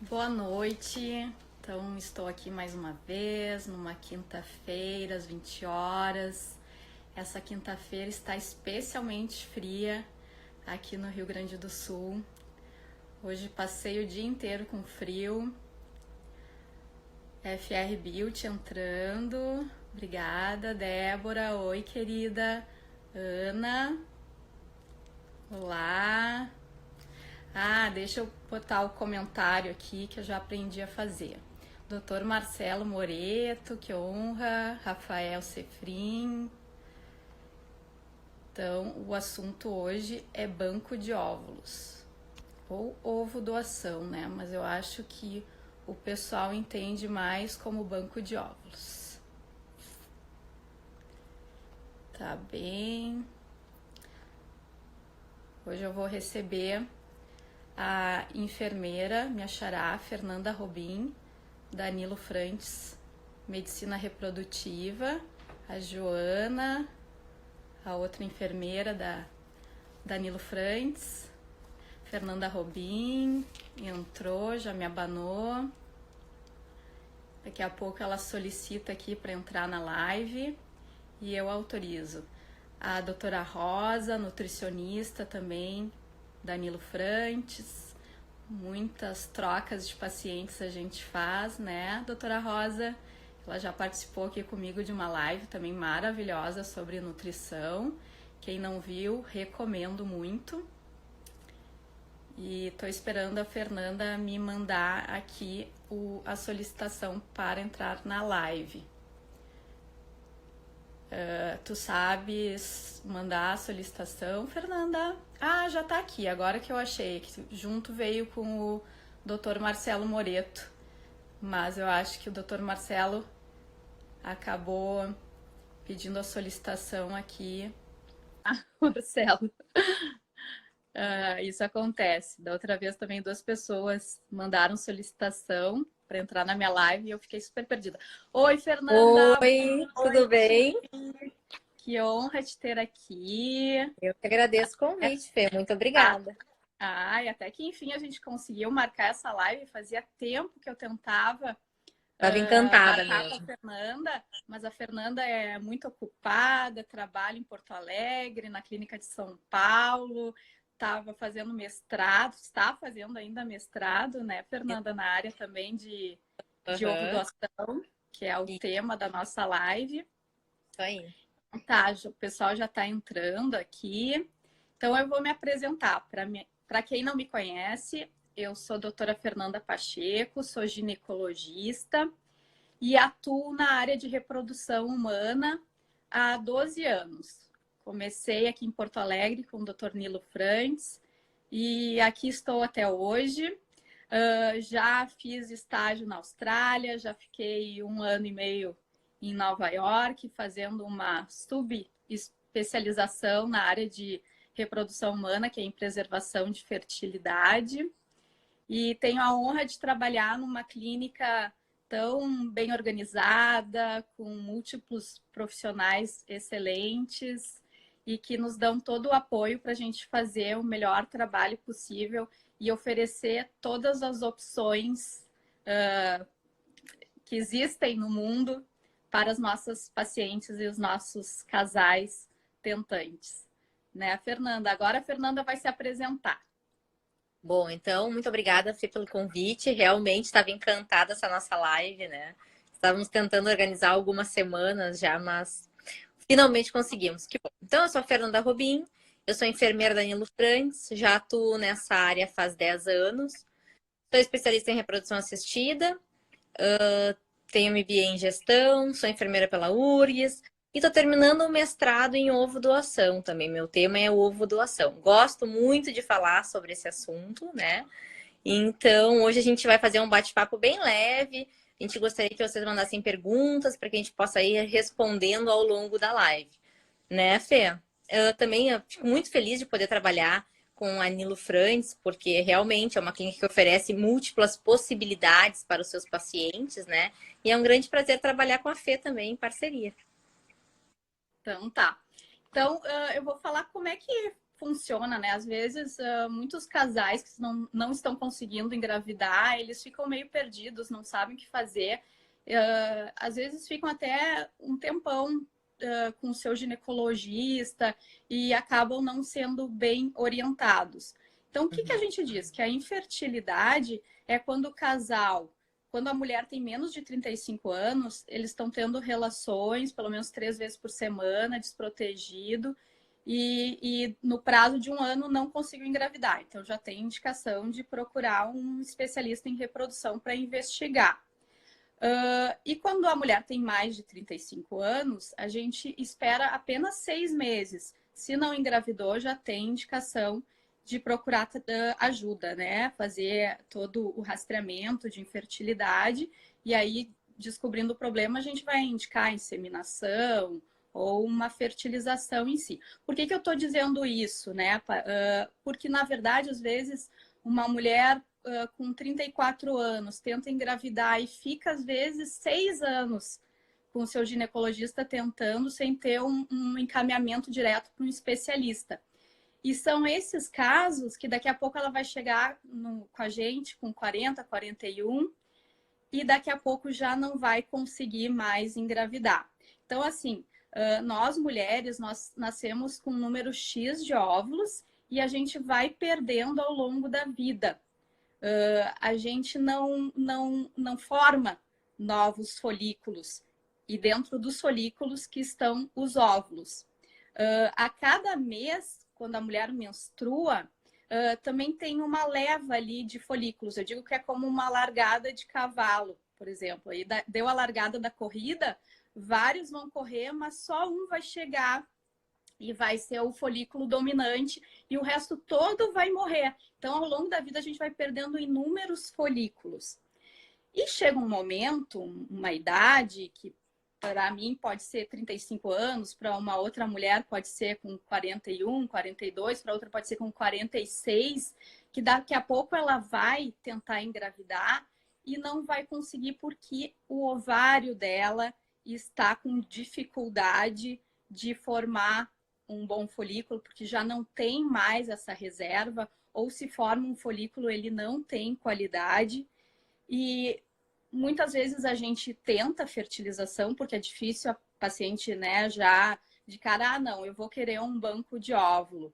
Boa noite. Então, estou aqui mais uma vez, numa quinta-feira, às 20 horas. Essa quinta-feira está especialmente fria aqui no Rio Grande do Sul. Hoje passei o dia inteiro com frio. FR Beauty entrando. Obrigada, Débora. Oi, querida. Ana. Olá. Deixa eu botar o comentário aqui que eu já aprendi a fazer. Dr. Marcelo Moreto, que honra. Rafael Sefrim. Então, o assunto hoje é banco de óvulos. Ou ovo doação, né? Mas eu acho que o pessoal entende mais como banco de óvulos. Tá bem. Hoje eu vou receber a enfermeira, minha xará, Fernanda Robin, Danilo Frantes, Medicina Reprodutiva, a Joana, a outra enfermeira da Danilo Frantes, Fernanda Robin, entrou, já me abanou. Daqui a pouco ela solicita aqui para entrar na live e eu autorizo. A doutora Rosa, nutricionista também, Danilo Frantes, muitas trocas de pacientes a gente faz, né, doutora Rosa? Ela já participou aqui comigo de uma live também maravilhosa sobre nutrição. Quem não viu, recomendo muito. E tô esperando a Fernanda me mandar aqui a solicitação para entrar na live. Tu sabes mandar a solicitação, Fernanda? Já tá aqui, agora que eu achei, que junto veio com o Dr. Marcelo Moreto. Mas eu acho que o Dr. Marcelo acabou pedindo a solicitação aqui. Marcelo. Isso acontece. Da outra vez também 2 pessoas mandaram solicitação para entrar na minha live e eu fiquei super perdida. Oi, Fernanda! Oi, tudo bem? Que honra te ter aqui. Eu que agradeço o convite, Fê. Muito obrigada. E até que enfim a gente conseguiu marcar essa live. Fazia tempo que eu tentava Estava encantada marcar com a mesmo. Fernanda, mas a Fernanda é muito ocupada, trabalha em Porto Alegre, na Clínica de São Paulo, estava fazendo mestrado, está fazendo ainda mestrado, né, Fernanda, na área também de ovo Aham, doação, que é o isso tema da nossa live. aí. Tá, o pessoal já está entrando aqui. Então eu vou me apresentar. Para quem não me conhece, eu sou a doutora Fernanda Pacheco, sou ginecologista e atuo na área de reprodução humana há 12 anos. Comecei aqui em Porto Alegre com o Dr. Nilo Frantes e aqui estou até hoje. Já fiz estágio na Austrália, já fiquei 1 ano e meio em Nova York, fazendo uma subespecialização na área de reprodução humana, que é em preservação de fertilidade. E tenho a honra de trabalhar numa clínica tão bem organizada, com múltiplos profissionais excelentes e que nos dão todo o apoio para a gente fazer o melhor trabalho possível e oferecer todas as opções que existem no mundo para as nossas pacientes e os nossos casais tentantes. Né, Fernanda? Agora a Fernanda vai se apresentar. Bom, então, muito obrigada, Fê, pelo convite. Realmente estava encantada essa nossa live, né? Estávamos tentando organizar algumas semanas já, mas finalmente conseguimos. Que bom. Então, eu sou a Fernanda Robin, eu sou enfermeira da Danilo Frantes, já atuo nessa área faz 10 anos. Sou especialista em reprodução assistida, tenho MBA em gestão, sou enfermeira pela URGS e estou terminando o mestrado em ovo doação também. Meu tema é ovo doação. Gosto muito de falar sobre esse assunto, né? Então, hoje a gente vai fazer um bate-papo bem leve. A gente gostaria que vocês mandassem perguntas para que a gente possa ir respondendo ao longo da live. Né, Fê? Eu fico muito feliz de poder trabalhar com a Nilo Frantes, porque realmente é uma clínica que oferece múltiplas possibilidades para os seus pacientes, né? E é um grande prazer trabalhar com a Fê também em parceria. Então, tá. Então, eu vou falar como é que funciona, né? Às vezes, muitos casais que não estão conseguindo engravidar, eles ficam meio perdidos, não sabem o que fazer. Às vezes ficam até um tempão com o seu ginecologista e acabam não sendo bem orientados. Então, o que a gente diz? Que a infertilidade é quando o casal, quando a mulher tem menos de 35 anos, eles estão tendo relações pelo menos 3 vezes por semana, desprotegido, e no prazo de 1 ano não conseguiu engravidar. Então, já tem indicação de procurar um especialista em reprodução para investigar. E quando a mulher tem mais de 35 anos, a gente espera apenas 6 meses. Se não engravidou, já tem indicação de procurar ajuda, né? Fazer todo o rastreamento de infertilidade e aí, descobrindo o problema, a gente vai indicar a inseminação ou uma fertilização em si. Por que eu estou dizendo isso, né? Porque, na verdade, às vezes, uma mulher com 34 anos tenta engravidar e fica, às vezes, 6 anos com o seu ginecologista tentando, sem ter um encaminhamento direto para um especialista. E são esses casos que daqui a pouco ela vai chegar com a gente com 40, 41 e daqui a pouco já não vai conseguir mais engravidar. Então, assim, nós mulheres, nós nascemos com um número X de óvulos e a gente vai perdendo ao longo da vida. A gente não forma novos folículos e dentro dos folículos que estão os óvulos. A cada mês, quando a mulher menstrua, também tem uma leva ali de folículos. Eu digo que é como uma largada de cavalo, por exemplo. Aí deu a largada da corrida, vários vão correr, mas só um vai chegar e vai ser o folículo dominante e o resto todo vai morrer. Então, ao longo da vida, a gente vai perdendo inúmeros folículos. E chega um momento, uma idade, que para mim pode ser 35 anos, para uma outra mulher pode ser com 41, 42, para outra pode ser com 46, que daqui a pouco ela vai tentar engravidar e não vai conseguir porque o ovário dela está com dificuldade de formar um bom folículo, porque já não tem mais essa reserva, ou se forma um folículo, ele não tem qualidade. E muitas vezes a gente tenta fertilização, porque é difícil a paciente, né, já de cara, não, eu vou querer um banco de óvulo.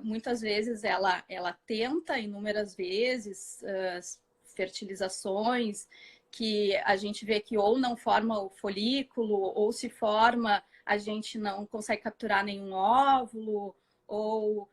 Muitas vezes ela tenta inúmeras vezes fertilizações, que a gente vê que ou não forma o folículo, ou se forma, a gente não consegue capturar nenhum óvulo, ou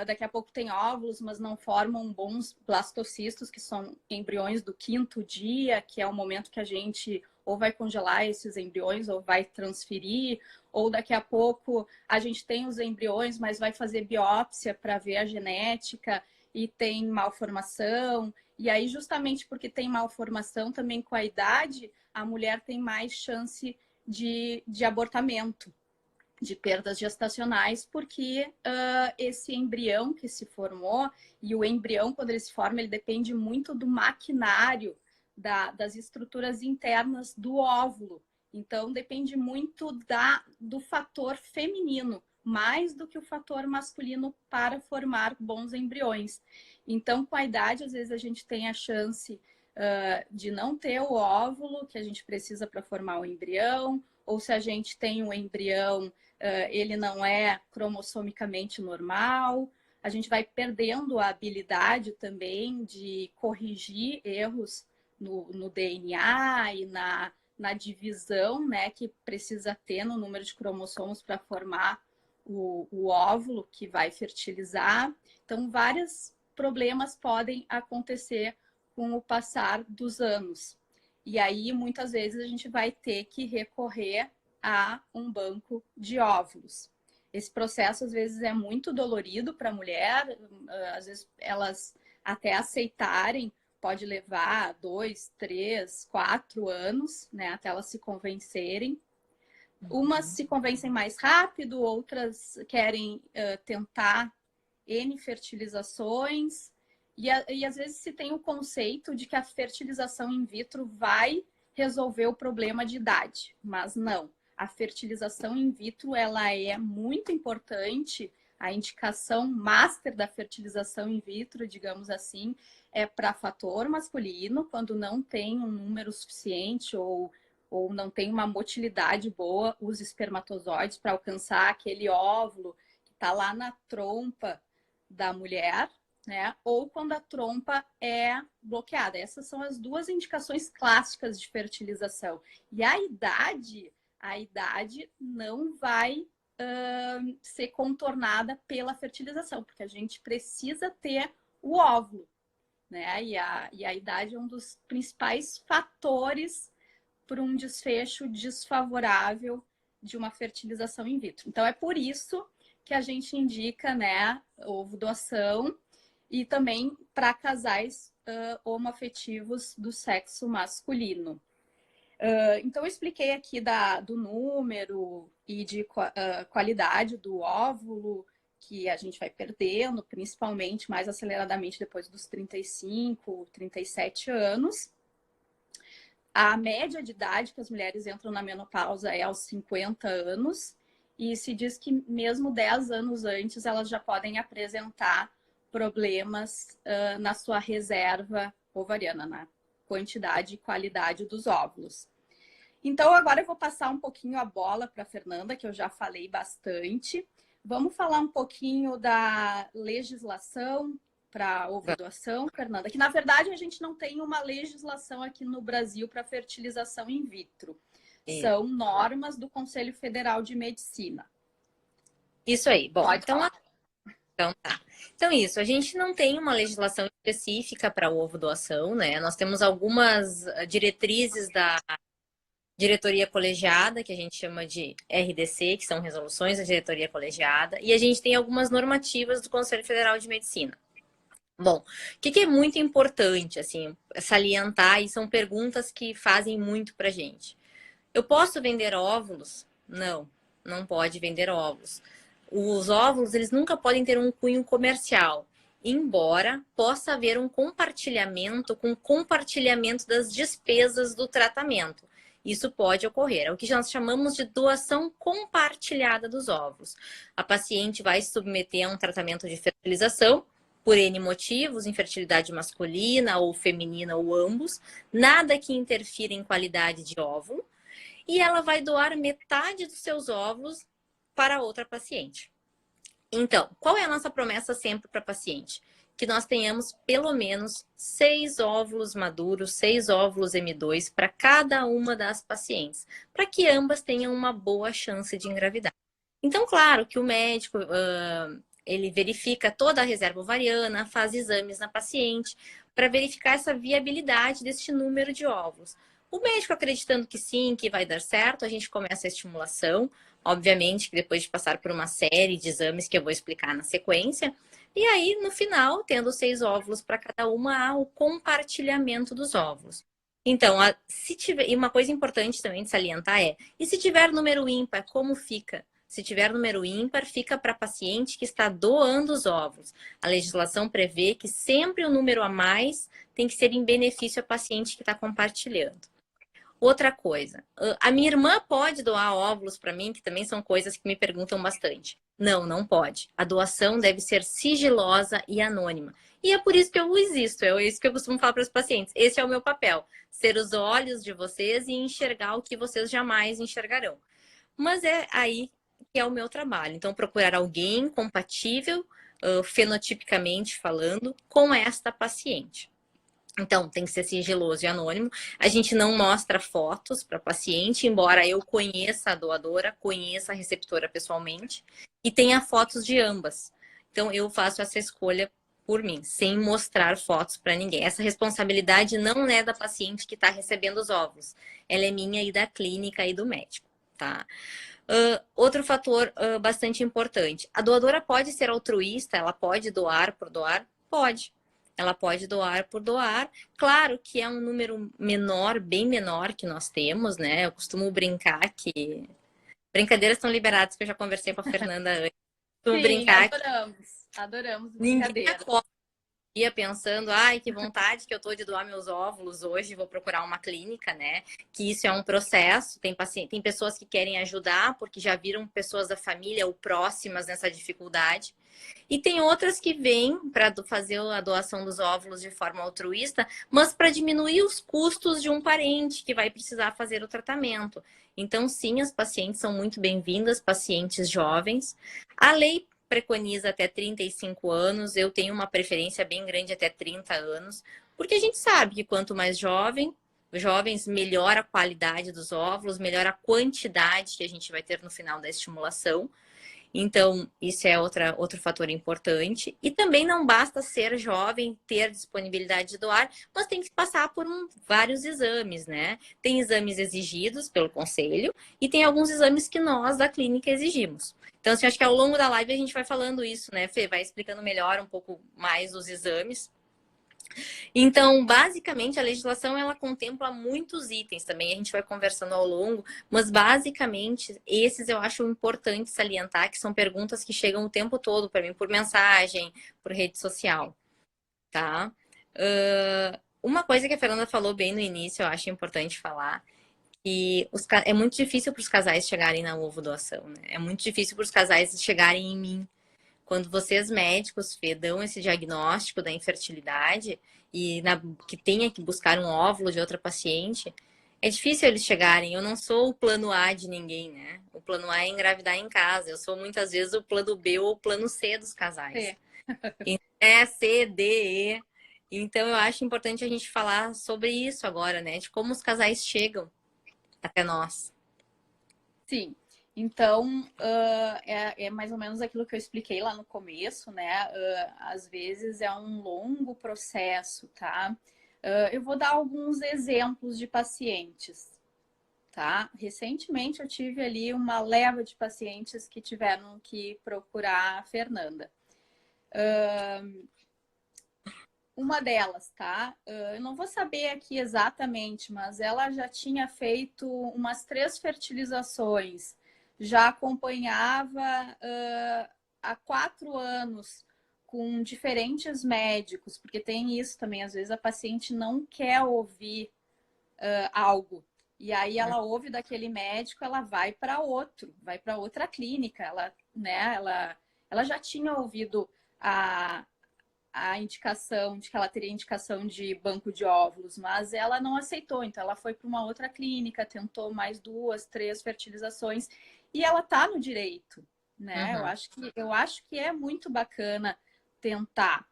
daqui a pouco tem óvulos, mas não formam bons blastocistos, que são embriões do 5º dia, que é o momento que a gente ou vai congelar esses embriões ou vai transferir, ou daqui a pouco a gente tem os embriões, mas vai fazer biópsia para ver a genética e tem malformação. E aí, justamente porque tem malformação, também com a idade, a mulher tem mais chance de abortamento, de perdas gestacionais, porque esse embrião que se formou, e o embrião, quando ele se forma, ele depende muito do maquinário, das estruturas internas do óvulo. Então, depende muito do fator feminino, mais do que o fator masculino para formar bons embriões. Então, com a idade, às vezes a gente tem a chance de não ter o óvulo que a gente precisa para formar o embrião, ou se a gente tem um embrião, ele não é cromossomicamente normal. A gente vai perdendo a habilidade também de corrigir erros no DNA e na divisão, né, que precisa ter no número de cromossomos para formar o óvulo que vai fertilizar. Então, vários problemas podem acontecer com o passar dos anos. E aí, muitas vezes, a gente vai ter que recorrer a um banco de óvulos. Esse processo, às vezes, é muito dolorido para a mulher, às vezes, elas até aceitarem, pode levar 2, 3, 4 anos, né, até elas se convencerem. Umas se convencem mais rápido, outras querem tentar N fertilizações. E às vezes se tem o conceito de que a fertilização in vitro vai resolver o problema de idade, mas não. A fertilização in vitro ela é muito importante A indicação master da fertilização in vitro, digamos assim, é para fator masculino, quando não tem um número suficiente ou não tem uma motilidade boa, os espermatozoides para alcançar aquele óvulo que está lá na trompa da mulher, né? Ou quando a trompa é bloqueada. Essas são as duas indicações clássicas de fertilização. E a idade não vai ser contornada pela fertilização, porque a gente precisa ter o óvulo, né? E a idade é um dos principais fatores para um desfecho desfavorável de uma fertilização in vitro. Então, é por isso que a gente indica, né, ovo doação e também para casais homoafetivos do sexo masculino. Então, eu expliquei aqui do número e de qualidade do óvulo que a gente vai perdendo, principalmente mais aceleradamente depois dos 35, 37 anos. A média de idade que as mulheres entram na menopausa é aos 50 anos, e se diz que mesmo 10 anos antes elas já podem apresentar problemas na sua reserva ovariana, na quantidade e qualidade dos óvulos. Então, agora eu vou passar um pouquinho a bola para a Fernanda, que eu já falei bastante. Vamos falar um pouquinho da legislação para ovo doação, Fernanda, que na verdade a gente não tem uma legislação aqui no Brasil para fertilização in vitro. São normas do Conselho Federal de Medicina. Isso aí. Bom, Pode falar. Então tá. Então isso, a gente não tem uma legislação específica para ovo doação, né? Nós temos algumas diretrizes da diretoria colegiada, que a gente chama de RDC, que são resoluções da diretoria colegiada, e a gente tem algumas normativas do Conselho Federal de Medicina. Bom, o que é muito importante, assim, salientar, e são perguntas que fazem muito pra gente. Eu posso vender óvulos? Não, não pode vender óvulos. Os óvulos, eles nunca podem ter um cunho comercial, embora possa haver um compartilhamento com compartilhamento das despesas do tratamento. Isso pode ocorrer. É o que nós chamamos de doação compartilhada dos óvulos. A paciente vai se submeter a um tratamento de fertilização, por N motivos, infertilidade masculina ou feminina ou ambos, nada que interfira em qualidade de óvulo, e ela vai doar metade dos seus óvulos para outra paciente. Então, qual é a nossa promessa sempre para a paciente? Que nós tenhamos pelo menos 6 óvulos maduros, 6 óvulos M2 para cada uma das pacientes, para que ambas tenham uma boa chance de engravidar. Então, claro que o médico ele verifica toda a reserva ovariana, faz exames na paciente para verificar essa viabilidade deste número de óvulos. O médico acreditando que sim, que vai dar certo, a gente começa a estimulação, obviamente que depois de passar por uma série de exames que eu vou explicar na sequência, e aí no final, tendo 6 óvulos para cada uma, há o compartilhamento dos óvulos. Então, se tiver, e uma coisa importante também de salientar e se tiver número ímpar, como fica? Se tiver número ímpar, fica para a paciente que está doando os óvulos. A legislação prevê que sempre o número a mais tem que ser em benefício à paciente que está compartilhando. Outra coisa, a minha irmã pode doar óvulos para mim, que também são coisas que me perguntam bastante. Não, não pode. A doação deve ser sigilosa e anônima. E é por isso que eu existo, é isso que eu costumo falar para os pacientes. Esse é o meu papel, ser os olhos de vocês e enxergar o que vocês jamais enxergarão. Mas é aí que é o meu trabalho. Então, procurar alguém compatível, fenotipicamente falando, com esta paciente. Então, tem que ser sigiloso e anônimo. A gente não mostra fotos para paciente, embora eu conheça a doadora, conheça a receptora pessoalmente e tenha fotos de ambas. Então, eu faço essa escolha por mim, sem mostrar fotos para ninguém. Essa responsabilidade não é da paciente que está recebendo os óvulos. Ela é minha e da clínica e do médico, tá? Outro fator bastante importante. A doadora pode ser altruísta, ela pode doar por doar? Pode. Ela pode doar por doar. Claro que é um número menor, bem menor que nós temos, né? Eu costumo brincar que... Brincadeiras estão liberadas, que eu já conversei com a Fernanda antes. Sim, brincar adoramos ninguém brincadeira. ia pensando, ai, que vontade que eu tô de doar meus óvulos hoje, vou procurar uma clínica, né? Que isso é um processo, tem pessoas que querem ajudar porque já viram pessoas da família ou próximas nessa dificuldade. E tem outras que vêm para fazer a doação dos óvulos de forma altruísta, mas para diminuir os custos de um parente que vai precisar fazer o tratamento. Então, sim, as pacientes são muito bem-vindas, pacientes jovens. A lei preconiza até 35 anos, eu tenho uma preferência bem grande até 30 anos, porque a gente sabe que quanto mais jovens, melhor a qualidade dos óvulos, melhor a quantidade que a gente vai ter no final da estimulação. Então, isso é outro fator importante. E também não basta ser jovem, ter disponibilidade de doar, mas tem que passar por vários exames, né? Tem exames exigidos pelo conselho e tem alguns exames que nós da clínica exigimos. Então, assim, acho que ao longo da live a gente vai falando isso, né, Fê? Vai explicando melhor um pouco mais os exames. Então, basicamente, a legislação ela contempla muitos itens também, a gente vai conversando ao longo, mas basicamente esses eu acho importante salientar, que são perguntas que chegam o tempo todo para mim, por mensagem, por rede social, tá? Uma coisa que a Fernanda falou bem no início, eu acho importante falar, que é muito difícil para os casais chegarem na ovo doação, né? É muito difícil para os casais chegarem em mim. Quando vocês médicos, Fê, dão esse diagnóstico da infertilidade e que tenha que buscar um óvulo de outra paciente, é difícil eles chegarem. Eu não sou o plano A de ninguém, né? O plano A é engravidar em casa. Eu sou muitas vezes o plano B ou o plano C dos casais. É C, D, E. Então eu acho importante a gente falar sobre isso agora, né? De como os casais chegam até nós. Sim. Então, é mais ou menos aquilo que eu expliquei lá no começo, né? Às vezes é um longo processo, tá? Eu vou dar alguns exemplos de pacientes, tá? Recentemente eu tive ali uma leva de pacientes que tiveram que procurar a Fernanda. Uma delas, tá? Eu não vou saber aqui exatamente, mas ela já tinha feito umas 3 fertilizações, já acompanhava há 4 anos com diferentes médicos, porque tem isso também, às vezes a paciente não quer ouvir algo. E aí ela ouve daquele médico, ela vai para outro, vai para outra clínica. Ela já tinha ouvido a indicação de que ela teria indicação de banco de óvulos, mas ela não aceitou. Então ela foi para uma outra clínica, tentou mais 2, 3 fertilizações e ela tá no direito, né? Uhum. Eu acho que é muito bacana tentar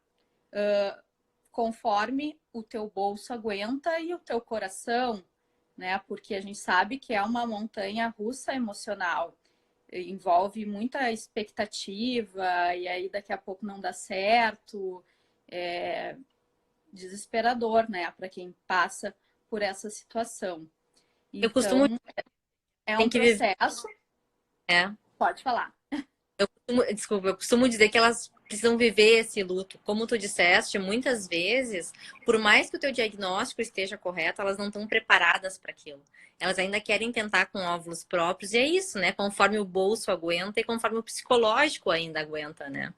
conforme o teu bolso aguenta e o teu coração, né? Porque a gente sabe que é uma montanha russa emocional. Envolve muita expectativa, e aí daqui a pouco não dá certo. É desesperador, né? Para quem passa por essa situação. Eu costumo, Então, é tem um que viver, processo. né? Pode falar. Desculpa, eu costumo dizer que elas precisam viver esse luto. Como tu disseste, muitas vezes, por mais que o teu diagnóstico esteja correto, elas não estão preparadas para aquilo. Elas ainda querem tentar com óvulos próprios, e é isso, né? Conforme o bolso aguenta e conforme o psicológico ainda aguenta, né?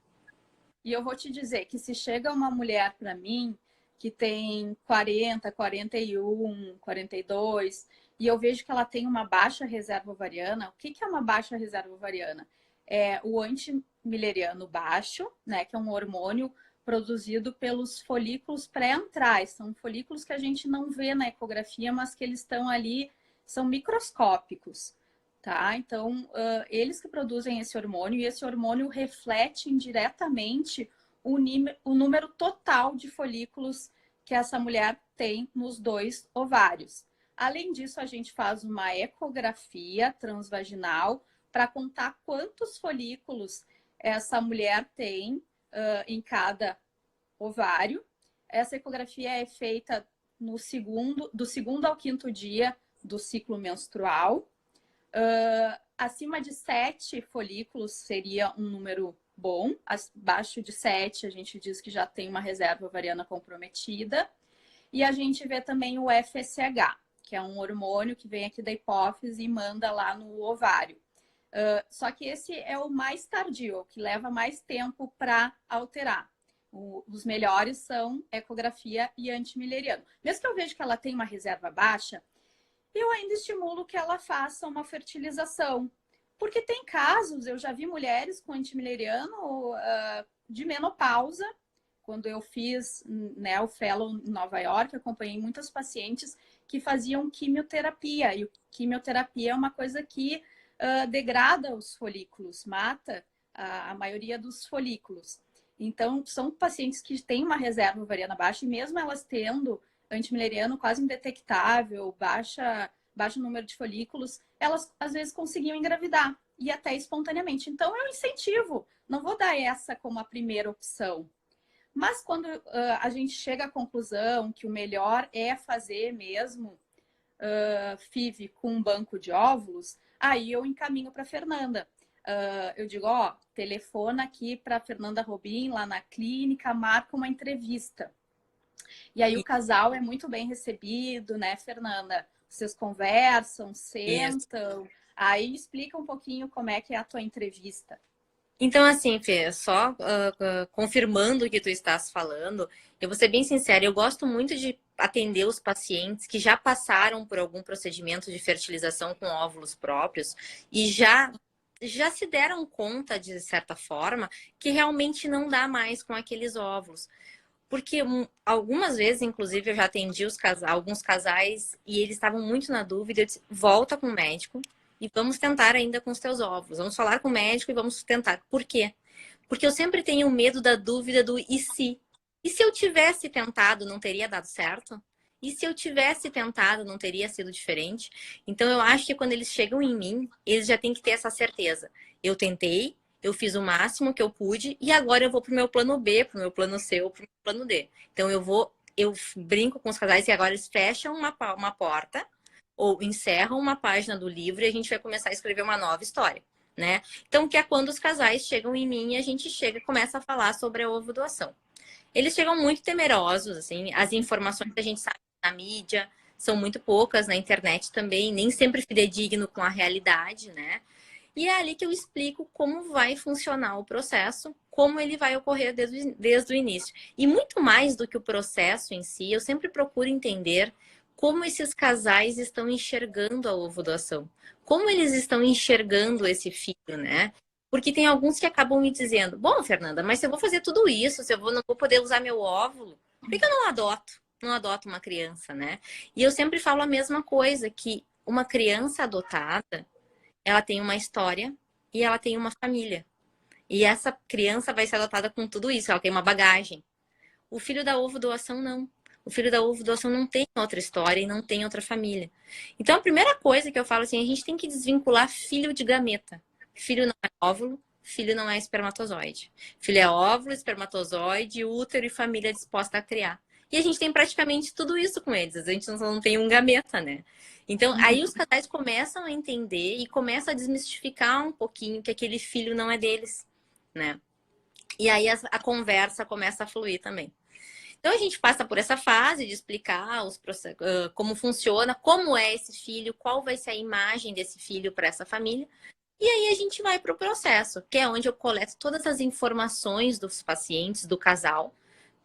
E eu vou te dizer que se chega uma mulher para mim que tem 40, 41, 42, e eu vejo que ela tem uma baixa reserva ovariana, o que é uma baixa reserva ovariana? É o antimileriano baixo, né, que é um hormônio produzido pelos folículos pré-antrais. São folículos que a gente não vê na ecografia, mas que eles estão ali, são microscópicos. Tá? Então, eles que produzem esse hormônio, e esse hormônio reflete indiretamente o número total de folículos que essa mulher tem nos 2 ovários. Além disso, a gente faz uma ecografia transvaginal para contar quantos folículos essa mulher tem em cada ovário. Essa ecografia é feita do segundo ao quinto dia do ciclo menstrual. Acima de 7 folículos seria um número bom. Abaixo de 7, a gente diz que já tem uma reserva ovariana comprometida. E a gente vê também o FSH, que é um hormônio que vem aqui da hipófise e manda lá no ovário. Só que esse é o mais tardio, o que leva mais tempo para alterar. Os melhores são ecografia e antimileriano. Mesmo que eu veja que ela tem uma reserva baixa, eu ainda estimulo que ela faça uma fertilização. Porque tem casos, eu já vi mulheres com antimileriano de menopausa. Quando eu fiz, né, o fellow em Nova York, acompanhei muitas pacientes que faziam quimioterapia. E quimioterapia é uma coisa que degrada os folículos, mata a maioria dos folículos. Então, são pacientes que têm uma reserva ovariana baixa, e mesmo elas tendo antimileriano quase indetectável, baixo número de folículos, elas às vezes conseguiam engravidar, e até espontaneamente. Então, eu incentivo, não vou dar essa como a primeira opção. Mas quando a gente chega à conclusão que o melhor é fazer mesmo FIV com um banco de óvulos, aí eu encaminho para a Fernanda. Eu digo, ó, telefona aqui para a Fernanda Robin, lá na clínica, marca uma entrevista. E aí o casal é muito bem recebido, né, Fernanda? Vocês conversam, sentam, aí explica um pouquinho como é que é a tua entrevista. Então, assim, Fê, só confirmando o que tu estás falando, eu vou ser bem sincera, eu gosto muito de atender os pacientes que já passaram por algum procedimento de fertilização com óvulos próprios e já se deram conta, de certa forma, que realmente não dá mais com aqueles óvulos. Porque algumas vezes, inclusive, eu já atendi alguns casais e eles estavam muito na dúvida. Eu disse, volta com o médico e vamos tentar ainda com os teus óvulos. Vamos falar com o médico e vamos tentar. Por quê? Porque eu sempre tenho medo da dúvida do e se? E se eu tivesse tentado, não teria dado certo? E se eu tivesse tentado, não teria sido diferente? Então, eu acho que quando eles chegam em mim, eles já têm que ter essa certeza. Eu tentei, eu fiz o máximo que eu pude e agora eu vou pro meu plano B, pro meu plano C ou pro meu plano D. Então, eu brinco com os casais e agora eles fecham uma porta ou encerram uma página do livro e a gente vai começar a escrever uma nova história, né? Então, que é quando os casais chegam em mim e a gente começa a falar sobre a ovodoação. Eles chegam muito temerosos, assim, as informações que a gente sabe na mídia são muito poucas, na internet também, nem sempre fidedigno com a realidade, né? E é ali que eu explico como vai funcionar o processo, como ele vai ocorrer desde o início. E muito mais do que o processo em si, eu sempre procuro entender como esses casais estão enxergando a ovodoação, como eles estão enxergando esse filho, né? Porque tem alguns que acabam me dizendo, bom, Fernanda, mas se eu vou fazer tudo isso, se eu não vou poder usar meu óvulo, por que eu não adoto? Não adoto uma criança, né? E eu sempre falo a mesma coisa, que uma criança adotada, ela tem uma história e ela tem uma família. E essa criança vai ser adotada com tudo isso, ela tem uma bagagem. O filho da ovodoação não. O filho da ovodoação não tem outra história e não tem outra família. Então, a primeira coisa que eu falo assim, a gente tem que desvincular filho de gameta. Filho não é óvulo, filho não é espermatozoide. Filho é óvulo, espermatozoide, útero e família disposta a criar. E a gente tem praticamente tudo isso com eles. A gente não tem um gameta, né? Então, aí os casais começam a entender e começam a desmistificar um pouquinho que aquele filho não é deles, né? E aí a conversa começa a fluir também. Então, a gente passa por essa fase de explicar como funciona, como é esse filho, qual vai ser a imagem desse filho para essa família. E aí a gente vai para o processo, que é onde eu coleto todas as informações dos pacientes, do casal,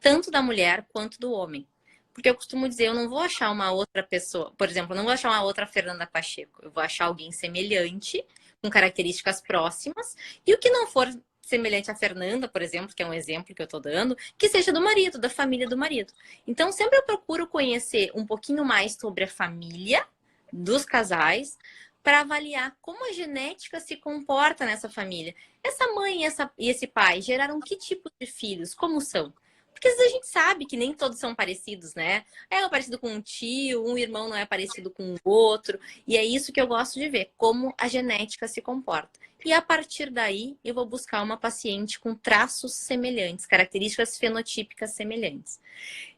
tanto da mulher quanto do homem. Porque eu costumo dizer, eu não vou achar uma outra pessoa, por exemplo, eu não vou achar uma outra Fernanda Pacheco, eu vou achar alguém semelhante, com características próximas, e o que não for semelhante à Fernanda, por exemplo, que é um exemplo que eu estou dando, que seja do marido, da família do marido. Então, sempre eu procuro conhecer um pouquinho mais sobre a família dos casais, para avaliar como a genética se comporta nessa família. Essa mãe e esse pai geraram que tipo de filhos? Como são? Porque às vezes a gente sabe que nem todos são parecidos, né? É parecido com um tio, um irmão não é parecido com o outro. E é isso que eu gosto de ver, como a genética se comporta. E a partir daí, eu vou buscar uma paciente com traços semelhantes, características fenotípicas semelhantes.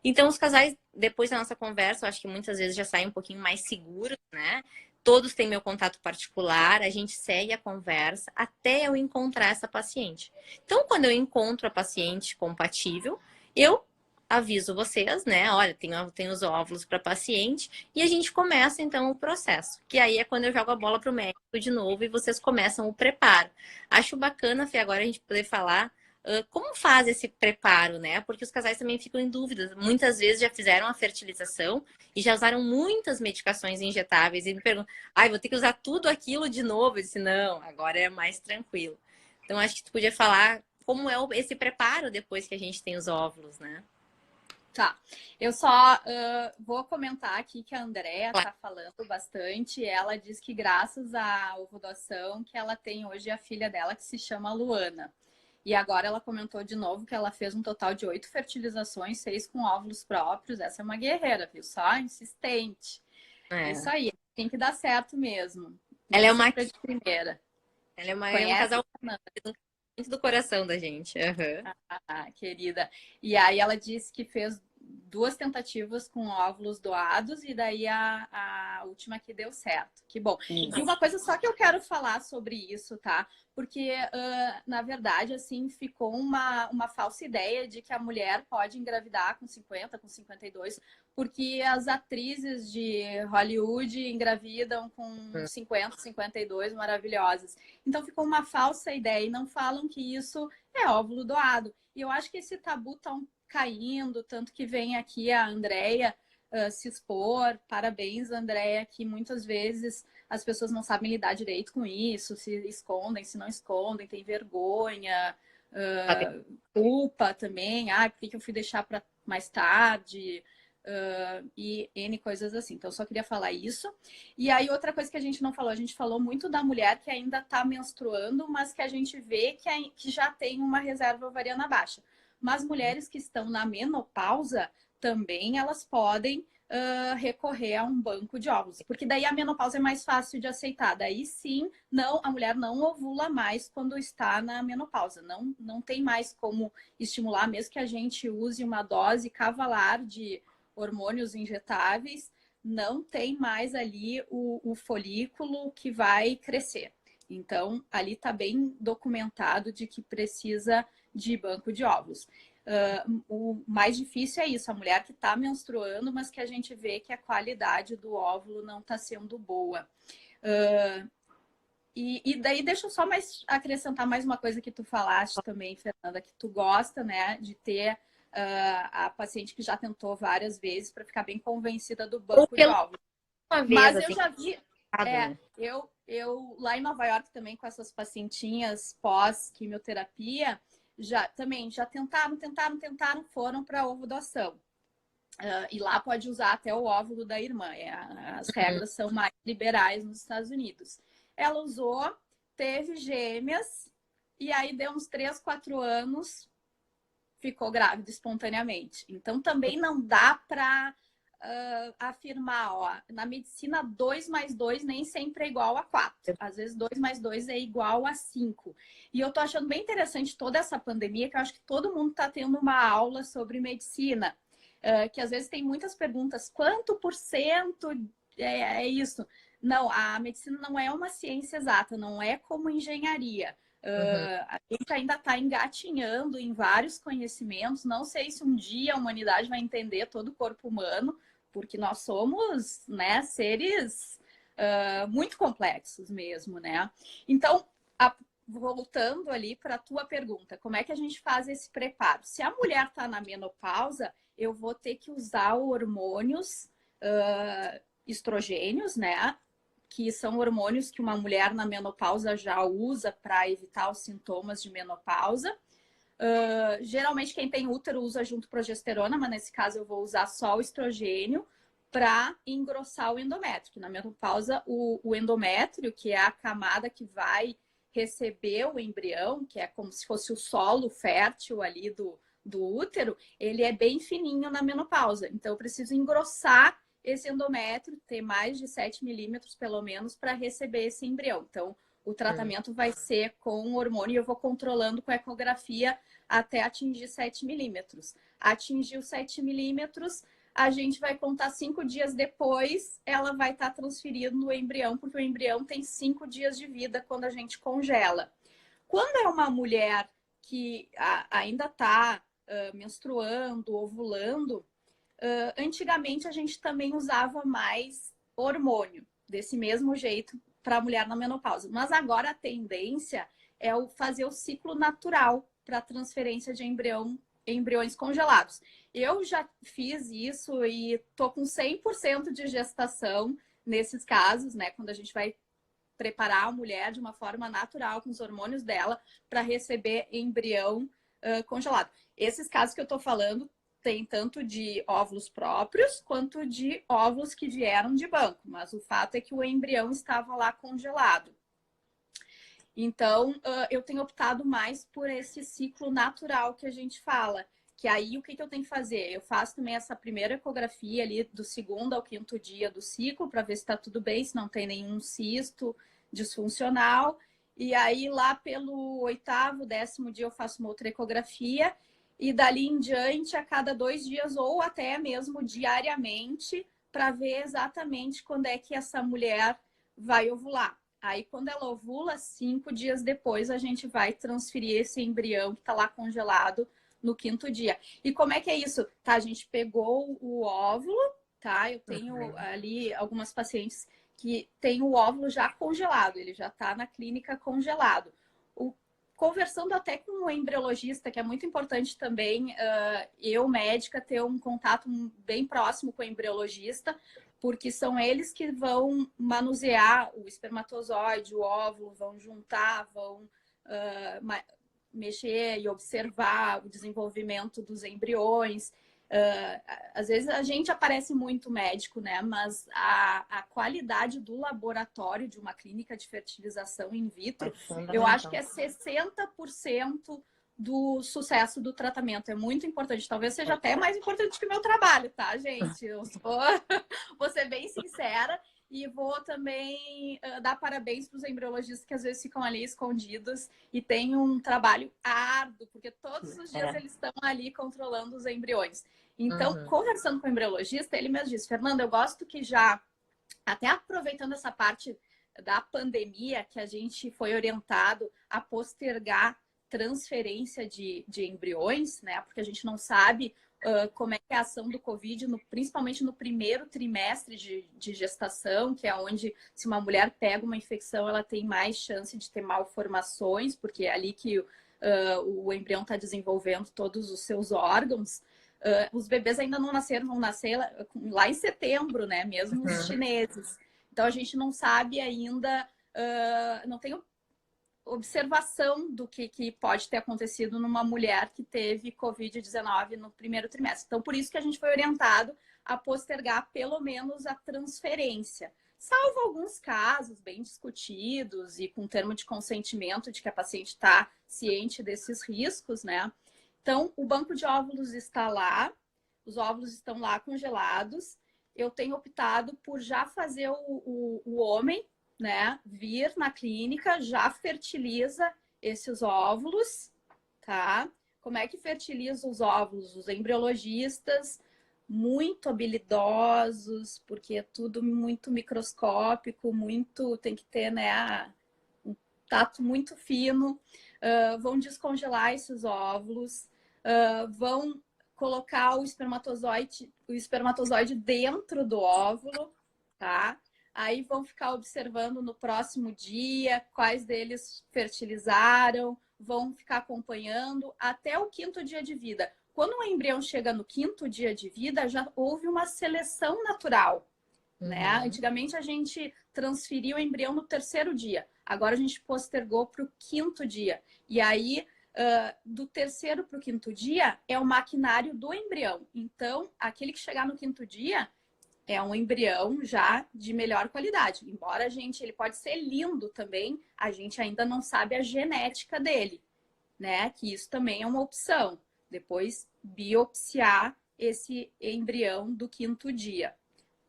Então, os casais, depois da nossa conversa, eu acho que muitas vezes já saem um pouquinho mais seguros, né? Todos têm meu contato particular, a gente segue a conversa até eu encontrar essa paciente. Então, quando eu encontro a paciente compatível, eu aviso vocês, né? Olha, tem os óvulos para paciente e a gente começa então o processo. Que aí é quando eu jogo a bola para o médico de novo e vocês começam o preparo. Acho bacana, Fê, agora a gente poder falar como faz esse preparo, né? Porque os casais também ficam em dúvida. Muitas vezes já fizeram a fertilização e já usaram muitas medicações injetáveis e me perguntam, ai, vou ter que usar tudo aquilo de novo? Eu disse, não, agora é mais tranquilo. Então, acho que tu podia falar como é esse preparo depois que a gente tem os óvulos, né? Tá, eu só vou comentar aqui que a Andrea tá falando bastante. Ela diz que graças à ovodoação que ela tem hoje a filha dela que se chama Luana. E agora ela comentou de novo que ela fez um total de 8 fertilizações, 6 com óvulos próprios. Essa é uma guerreira, viu? Só insistente. Isso aí, tem que dar certo mesmo. Ela é uma de primeira. Ela é um casal muito do coração da gente. Uhum. Querida. E aí ela disse que fez 2 tentativas com óvulos doados e daí a última que deu certo. Que bom. E uma coisa só que eu quero falar sobre isso, tá? Porque, na verdade, assim, ficou uma falsa ideia de que a mulher pode engravidar com 50, com 52, porque as atrizes de Hollywood engravidam com 50, 52, maravilhosas. Então ficou uma falsa ideia e não falam que isso é óvulo doado. E eu acho que esse tabu tá caindo, tanto que vem aqui a Andrea se expor. Parabéns, Andrea, que muitas vezes as pessoas não sabem lidar direito com isso, se escondem, se não escondem, tem vergonha, culpa também. Por que eu fui deixar para mais tarde? E N coisas assim. Então, eu só queria falar isso. E aí, outra coisa que a gente não falou, a gente falou muito da mulher que ainda está menstruando, mas que a gente vê que já tem uma reserva ovariana baixa. Mas mulheres que estão na menopausa, também elas podem recorrer a um banco de óvulos. Porque daí a menopausa é mais fácil de aceitar. Daí sim, a mulher não ovula mais quando está na menopausa. Não tem mais como estimular, mesmo que a gente use uma dose cavalar de hormônios injetáveis, não tem mais ali o folículo que vai crescer. Então, ali está bem documentado de que precisa de banco de óvulos. O mais difícil é isso, a mulher que está menstruando, mas que a gente vê que a qualidade do óvulo não está sendo boa. E daí deixa eu só acrescentar mais uma coisa que tu falaste também, Fernanda, que tu gosta, né, de ter a paciente que já tentou várias vezes para ficar bem convencida do banco de óvulos. Mas eu já vi... Eu lá em Nova York também com essas pacientinhas pós-quimioterapia, já tentaram, foram para ovodoação. E lá pode usar até o óvulo da irmã. As regras são mais liberais nos Estados Unidos. Ela usou, teve gêmeas, e aí deu uns 3, 4 anos, ficou grávida espontaneamente. Então também não dá para afirmar, na medicina 2 mais 2 nem sempre é igual a 4. Às vezes 2 mais 2 é igual a 5. E eu tô achando bem interessante toda essa pandemia, que eu acho que todo mundo tá tendo uma aula sobre medicina. Que às vezes tem muitas perguntas, quanto por cento é isso? Não, a medicina não é uma ciência exata, não é como engenharia. A gente ainda está engatinhando em vários conhecimentos. Não sei se um dia a humanidade vai entender todo o corpo humano, porque nós somos, né, seres muito complexos mesmo, né? Então, voltando ali para a tua pergunta, como é que a gente faz esse preparo? Se a mulher está na menopausa, eu vou ter que usar hormônios estrogênios, né? Que são hormônios que uma mulher na menopausa já usa para evitar os sintomas de menopausa. Geralmente quem tem útero usa junto progesterona, mas nesse caso eu vou usar só o estrogênio para engrossar o endométrio. Que na menopausa o endométrio, que é a camada que vai receber o embrião, que é como se fosse o solo fértil ali do útero, ele é bem fininho na menopausa. Então eu preciso engrossar esse endométrio, ter mais de 7 milímetros, pelo menos, para receber esse embrião. Então, o tratamento vai ser com hormônio e eu vou controlando com ecografia até atingir 7 milímetros. Atingiu 7 milímetros, a gente vai contar 5 dias depois, ela vai estar transferindo o embrião, porque o embrião tem 5 dias de vida quando a gente congela. Quando é uma mulher que ainda está menstruando, ovulando, antigamente a gente também usava mais hormônio, desse mesmo jeito para a mulher na menopausa. Mas agora a tendência é fazer o ciclo natural. para transferência de embriões congelados. Eu já fiz isso e tô com 100% de gestação nesses casos, né? Quando a gente vai preparar a mulher de uma forma natural, com os hormônios dela, para receber embrião congelado. Esses casos que eu tô falando tem tanto de óvulos próprios quanto de óvulos que vieram de banco, mas o fato é que o embrião estava lá congelado. Então, eu tenho optado mais por esse ciclo natural que a gente fala. Que aí, o que eu tenho que fazer? Eu faço também essa primeira ecografia ali do 2º ao 5º dia do ciclo, para ver se está tudo bem, se não tem nenhum cisto disfuncional. E aí, lá pelo 8º, 10º dia, eu faço uma outra ecografia. E dali em diante, a cada 2 dias, ou até mesmo diariamente, para ver exatamente quando é que essa mulher vai ovular. Aí, quando ela ovula, 5 dias depois, a gente vai transferir esse embrião que está lá congelado no 5º dia. E como é que é isso? Tá, a gente pegou o óvulo, tá? Eu tenho ali algumas pacientes que têm o óvulo já congelado, ele já está na clínica congelado. Conversando até com o embriologista, que é muito importante também, eu, médica, ter um contato bem próximo com o embriologista, porque são eles que vão manusear o espermatozoide, o óvulo, vão juntar, vão mexer e observar o desenvolvimento dos embriões. Às vezes a gente aparece muito médico, né? Mas a qualidade do laboratório de uma clínica de fertilização in vitro, eu acho que é 60% do sucesso do tratamento. É muito importante. Talvez seja até mais importante que o meu trabalho, tá, gente? Eu vou ser bem sincera e vou também dar parabéns para os embriologistas que às vezes ficam ali escondidos e têm um trabalho árduo, porque todos os dias eles estão ali controlando os embriões. Então, conversando com o embriologista, ele mesmo disse: Fernanda, eu gosto que já, até aproveitando essa parte da pandemia, que a gente foi orientado a postergar transferência de embriões, né? Porque a gente não sabe como é que é a ação do Covid, principalmente no primeiro trimestre de gestação, que é onde, se uma mulher pega uma infecção, ela tem mais chance de ter malformações, porque é ali que o embrião está desenvolvendo todos os seus órgãos. Os bebês ainda não nasceram, vão nascer lá em setembro, né? Mesmo os chineses. Então, a gente não sabe ainda, não tem observação do que pode ter acontecido numa mulher que teve Covid-19 no primeiro trimestre. Então, por isso que a gente foi orientado a postergar pelo menos a transferência. Salvo alguns casos bem discutidos e com termo de consentimento de que a paciente está ciente desses riscos, né? Então, o banco de óvulos está lá, os óvulos estão lá congelados. Eu tenho optado por já fazer o homem, né, vir na clínica, já fertiliza esses óvulos, tá? Como é que fertiliza os óvulos? Os embriologistas, muito habilidosos, porque é tudo muito microscópico, tem que ter, né, um tato muito fino, vão descongelar esses óvulos, vão colocar o espermatozoide dentro do óvulo, tá? Aí vão ficar observando no próximo dia quais deles fertilizaram, vão ficar acompanhando até o 5º dia de vida. Quando o embrião chega no 5º dia de vida, já houve uma seleção natural, né? Antigamente a gente transferia o embrião no 3º dia. Agora a gente postergou para o 5º dia. E aí, do 3º para o 5º dia, é o maquinário do embrião. Então, aquele que chegar no 5º dia é um embrião já de melhor qualidade. Embora ele pode ser lindo também, a gente ainda não sabe a genética dele, né? Que isso também é uma opção. Depois, biopsiar esse embrião do 5º dia,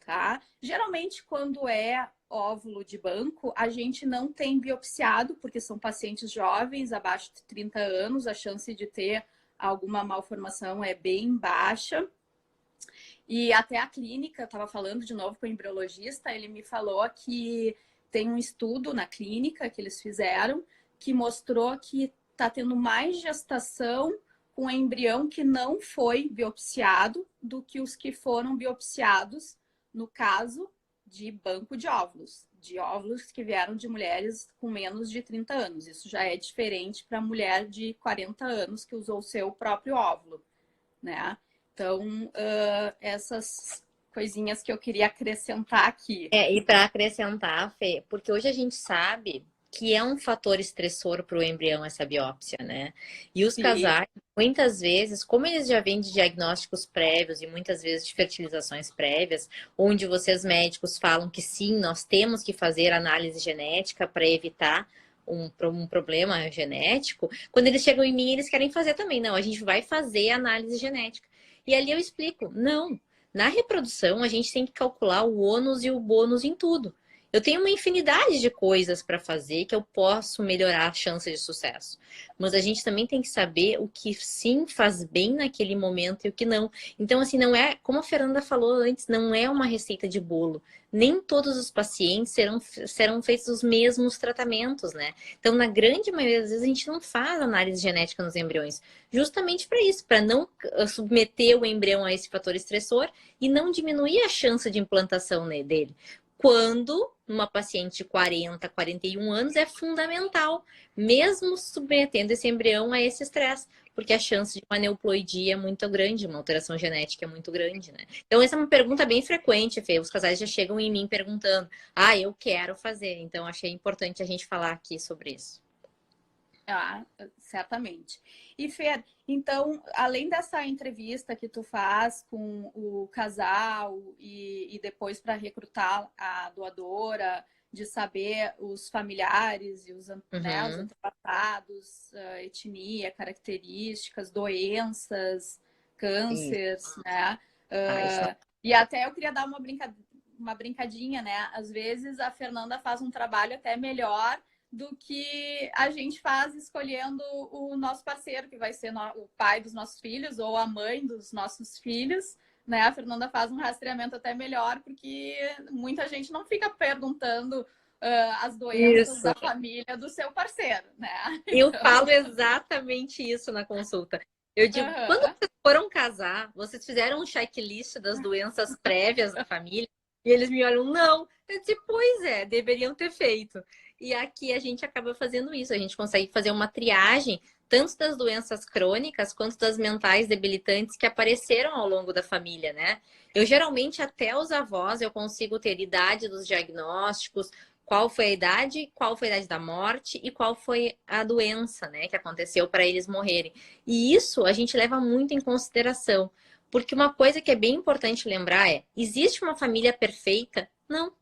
tá? Geralmente, quando é óvulo de banco, a gente não tem biopsiado, porque são pacientes jovens, abaixo de 30 anos, a chance de ter alguma malformação é bem baixa. E até a clínica, eu estava falando de novo com o embriologista, ele me falou que tem um estudo na clínica que eles fizeram que mostrou que está tendo mais gestação com embrião que não foi biopsiado do que os que foram biopsiados no caso de banco de óvulos que vieram de mulheres com menos de 30 anos. Isso já é diferente para mulher de 40 anos que usou o seu próprio óvulo, né? Então, essas coisinhas que eu queria acrescentar aqui. E para acrescentar, Fê, porque hoje a gente sabe que é um fator estressor para o embrião essa biópsia, né? E os Sim. casais, muitas vezes, como eles já vêm de diagnósticos prévios e muitas vezes de fertilizações prévias, onde vocês médicos falam que sim, nós temos que fazer análise genética para evitar um problema genético, quando eles chegam em mim, eles querem fazer também. Não, a gente vai fazer análise genética. E ali eu explico, não. Na reprodução, a gente tem que calcular o ônus e o bônus em tudo. Eu tenho uma infinidade de coisas para fazer que eu posso melhorar a chance de sucesso. Mas a gente também tem que saber o que sim faz bem naquele momento e o que não. Então, assim, não é, como a Fernanda falou antes, não é uma receita de bolo. Nem todos os pacientes serão feitos os mesmos tratamentos, né? Então, na grande maioria das vezes, a gente não faz análise genética nos embriões. Justamente para isso, para não submeter o embrião a esse fator estressor e não diminuir a chance de implantação dele. Quando uma paciente de 40, 41 anos é fundamental, mesmo submetendo esse embrião a esse estresse, porque a chance de uma aneuploidia é muito grande, uma alteração genética é muito grande, né? Então, essa é uma pergunta bem frequente, Fê. Os casais já chegam em mim perguntando: eu quero fazer. Então, achei importante a gente falar aqui sobre isso. Certamente. E Fer, então, além dessa entrevista que tu faz com o casal e depois para recrutar a doadora, de saber os familiares e os antepassados, etnia, características, doenças, cânceres, né? E até eu queria dar uma brincadinha, né? Às vezes a Fernanda faz um trabalho até melhor do que a gente faz escolhendo o nosso parceiro, que vai ser o pai dos nossos filhos ou a mãe dos nossos filhos, né? A Fernanda faz um rastreamento até melhor, porque muita gente não fica perguntando as doenças da família do seu parceiro, né? Eu falo exatamente isso na consulta. Eu digo, quando vocês foram casar, vocês fizeram um checklist das doenças prévias da família? E eles me olham, não. Eu disse, pois é, deveriam ter feito. E aqui a gente acaba fazendo isso. A gente consegue fazer uma triagem, tanto das doenças crônicas, quanto das mentais debilitantes que apareceram ao longo da família, né? Eu geralmente, até os avós, eu consigo ter idade dos diagnósticos, qual foi a idade da morte e qual foi a doença, né, que aconteceu para eles morrerem. E isso a gente leva muito em consideração, porque uma coisa que é bem importante lembrar é: existe uma família perfeita? Não.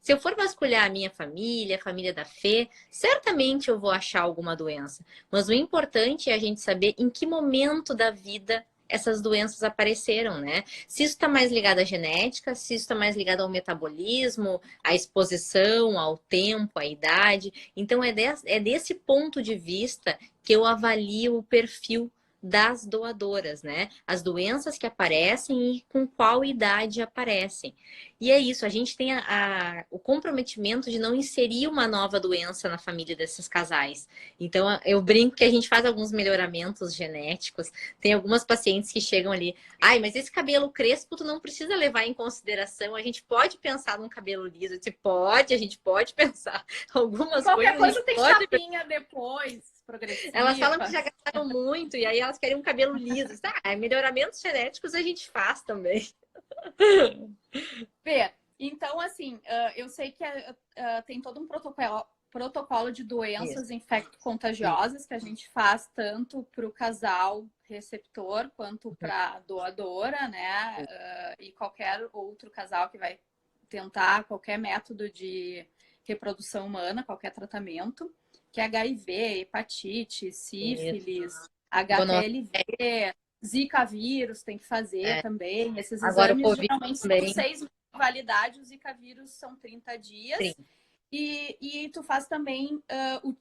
Se eu for vasculhar a minha família, a família da Fê, certamente eu vou achar alguma doença. Mas o importante é a gente saber em que momento da vida essas doenças apareceram, né? Se isso está mais ligado à genética, se isso está mais ligado ao metabolismo, à exposição, ao tempo, à idade. Então, é desse ponto de vista que eu avalio o perfil das doadoras, né? As doenças que aparecem e com qual idade aparecem. E é isso, a gente tem o comprometimento de não inserir uma nova doença na família desses casais. Então, eu brinco que a gente faz alguns melhoramentos genéticos. Tem algumas pacientes que chegam ali, mas esse cabelo crespo tu não precisa levar em consideração, a gente pode pensar num cabelo liso. Eu disse, pode, a gente pode pensar algumas Qualquer coisas. Qualquer coisa tem chapinha depois. Elas falam que já gastaram muito e aí elas querem um cabelo liso. Melhoramentos genéticos a gente faz também. Fê, então assim, eu sei que tem todo um protocolo de doenças infecto-contagiosas que a gente faz tanto para o casal receptor quanto para a doadora, né? E qualquer outro casal que vai tentar qualquer método de reprodução humana, qualquer tratamento, que é HIV, hepatite, sífilis, HPLV, Zika vírus tem que fazer também. Esses exames geralmente são 6 meses de validade, o Zika vírus são 30 dias. E tu faz também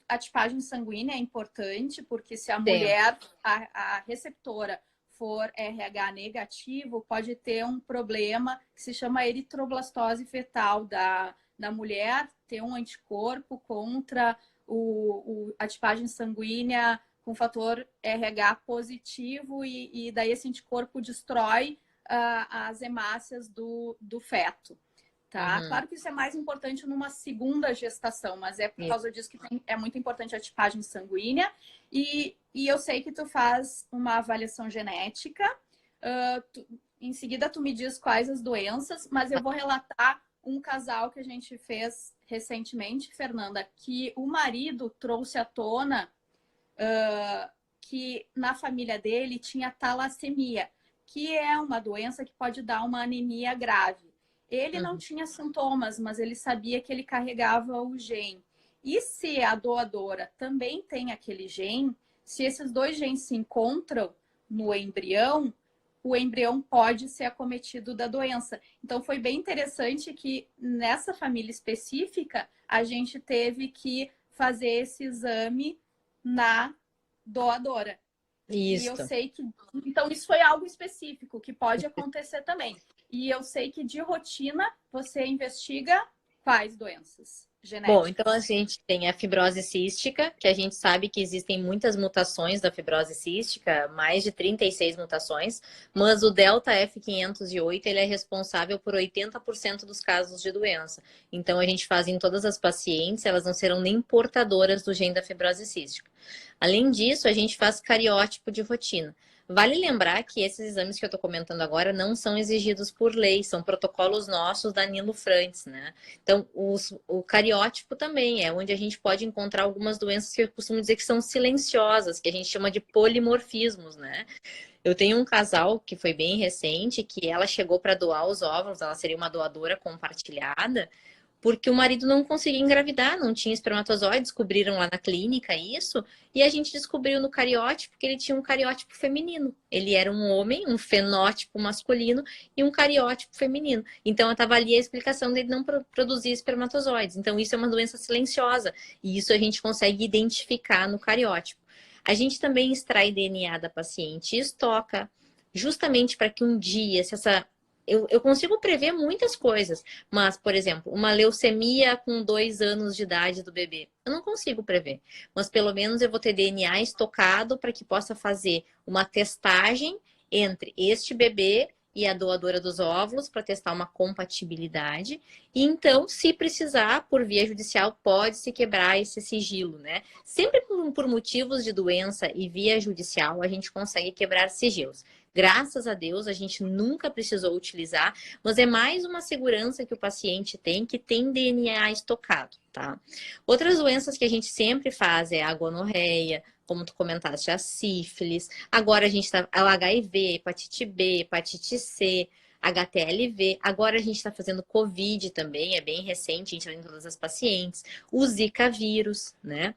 a tipagem sanguínea, é importante, porque se a mulher, a receptora, for RH negativo, pode ter um problema que se chama eritroblastose fetal da mulher, ter um anticorpo contra a tipagem sanguínea com fator RH positivo e daí esse anticorpo destrói as hemácias do feto. tá? Claro que isso é mais importante numa segunda gestação, mas é por causa disso que é muito importante a tipagem sanguínea. E eu sei que tu faz uma avaliação genética. Em seguida, tu me diz quais as doenças, mas eu vou relatar um casal que a gente fez recentemente, Fernanda, que o marido trouxe à tona que na família dele tinha talassemia, que é uma doença que pode dar uma anemia grave. Ele não tinha sintomas, mas ele sabia que ele carregava o gene. E se a doadora também tem aquele gene, se esses dois genes se encontram no embrião, o embrião pode ser acometido da doença. Então, foi bem interessante que nessa família específica, a gente teve que fazer esse exame na doadora. Isso. E eu sei que... Então, isso foi algo específico que pode acontecer também. E eu sei que de rotina você investiga quais doenças genéticas? Bom, então a gente tem a fibrose cística, que a gente sabe que existem muitas mutações da fibrose cística, mais de 36 mutações, mas o delta F508 ele é responsável por 80% dos casos de doença. Então a gente faz em todas as pacientes, elas não serão nem portadoras do gene da fibrose cística. Além disso, a gente faz cariótipo de rotina. Vale lembrar que esses exames que eu estou comentando agora não são exigidos por lei, são protocolos nossos da Nilo Frantz, né? Então, o cariótipo também é onde a gente pode encontrar algumas doenças que eu costumo dizer que são silenciosas, que a gente chama de polimorfismos, né? Eu tenho um casal que foi bem recente, que ela chegou para doar os óvulos, ela seria uma doadora compartilhada, porque o marido não conseguia engravidar, não tinha espermatozoide, descobriram lá na clínica isso, e a gente descobriu no cariótipo que ele tinha um cariótipo feminino. Ele era um homem, um fenótipo masculino e um cariótipo feminino. Então, eu estava ali a explicação dele não produzir espermatozoides. Então, isso é uma doença silenciosa, e isso a gente consegue identificar no cariótipo. A gente também extrai DNA da paciente e estoca, justamente para que um dia, se essa... Eu consigo prever muitas coisas, mas, por exemplo, uma leucemia com 2 anos de idade do bebê, eu não consigo prever. Mas pelo menos eu vou ter DNA estocado para que possa fazer uma testagem entre este bebê e a doadora dos óvulos para testar uma compatibilidade. E então, se precisar, por via judicial, pode-se quebrar esse sigilo, né? Sempre por motivos de doença e via judicial, a gente consegue quebrar sigilos. Graças a Deus, a gente nunca precisou utilizar, mas é mais uma segurança que o paciente tem, que tem DNA estocado, tá? Outras doenças que a gente sempre faz é a gonorreia, como tu comentaste, a sífilis. Agora a gente tá... o HIV, hepatite B, hepatite C, HTLV. Agora a gente está fazendo Covid também, é bem recente, a gente vai em todas as pacientes. O Zika vírus, né?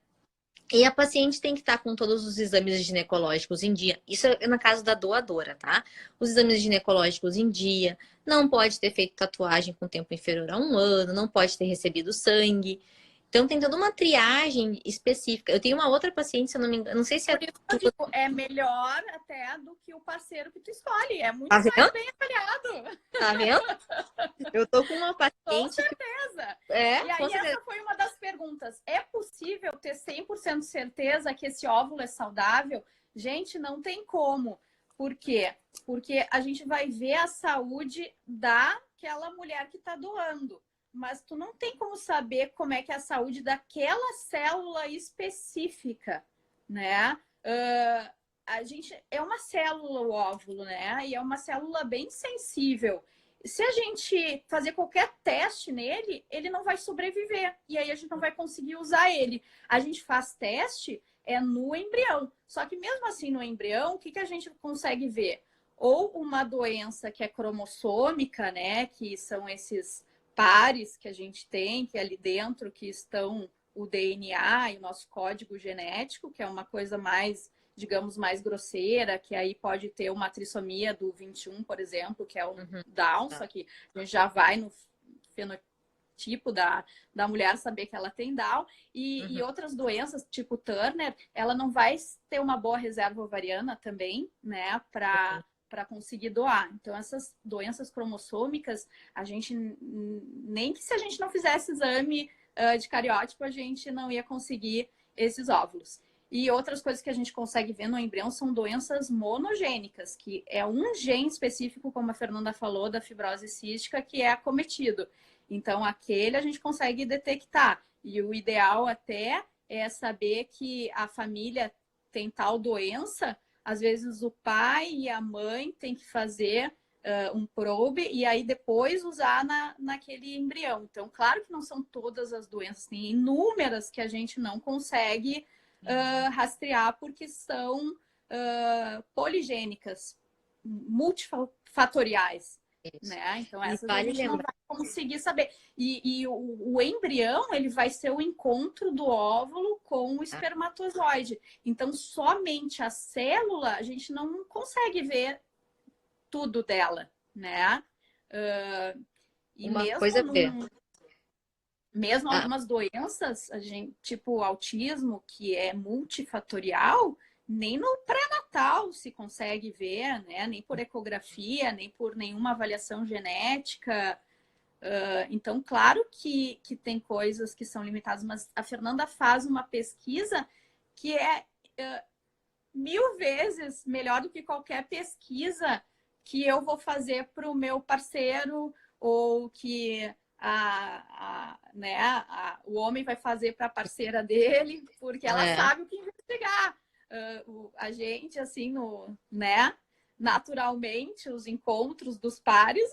E a paciente tem que estar com todos os exames ginecológicos em dia. Isso é na casa da doadora, tá? Os exames ginecológicos em dia. Não pode ter feito tatuagem com tempo inferior a 1 ano. Não pode ter recebido sangue. Então, tem toda uma triagem específica. Eu tenho uma outra paciente, se eu não me engano, não sei se é... Por isso eu digo, é melhor até do que o parceiro que tu escolhe. É muito Tá mais bem avaliado. Tá vendo? Eu tô com uma paciente... Com certeza. É, e aí, essa foi uma das perguntas. É possível ter 100% certeza que esse óvulo é saudável? Gente, não tem como. Por quê? Porque a gente vai ver a saúde daquela mulher que está doando. Mas tu não tem como saber como é que é a saúde daquela célula específica, né? A gente é uma célula, o óvulo, né? E é uma célula bem sensível. Se a gente fazer qualquer teste nele, ele não vai sobreviver. E aí a gente não vai conseguir usar ele. A gente faz teste no embrião. Só que mesmo assim, no embrião, o que a gente consegue ver? Ou uma doença que é cromossômica, né? Que são esses pares que a gente tem, que ali dentro que estão o DNA e o nosso código genético, que é uma coisa mais, digamos, mais grosseira, que aí pode ter uma trissomia do 21, por exemplo, que é o Down, só que a gente já vai no fenotipo da mulher saber que ela tem Down, e outras doenças, tipo Turner, ela não vai ter uma boa reserva ovariana também, né, para conseguir doar. Então, essas doenças cromossômicas, a gente, nem que se a gente não fizesse exame de cariótipo, a gente não ia conseguir esses óvulos. E outras coisas que a gente consegue ver no embrião são doenças monogênicas, que é um gene específico, como a Fernanda falou, da fibrose cística, que é acometido. Então, aquele a gente consegue detectar. E o ideal até é saber que a família tem tal doença. Às vezes, o pai e a mãe têm que fazer um probe e aí depois usar naquele embrião. Então, claro que não são todas as doenças, tem inúmeras que a gente não consegue rastrear porque são poligênicas, multifatoriais. Né? Então, essas vale a gente não lembrar. vai conseguir saber. E o embrião, ele vai ser o encontro do óvulo com o espermatozoide. Então, somente a célula, a gente não consegue ver tudo dela, né? E Uma coisa é mesmo algumas doenças, a gente, tipo autismo, que é multifatorial, nem no pré-natal se consegue ver, né? Nem por ecografia, nem por nenhuma avaliação genética. Então, claro que tem coisas que são limitadas, mas a Fernanda faz uma pesquisa que é 1000 vezes melhor do que qualquer pesquisa que eu vou fazer para o meu parceiro ou que o homem vai fazer para a parceira dele, porque ela sabe o que investigar. A gente, assim, naturalmente, os encontros dos pares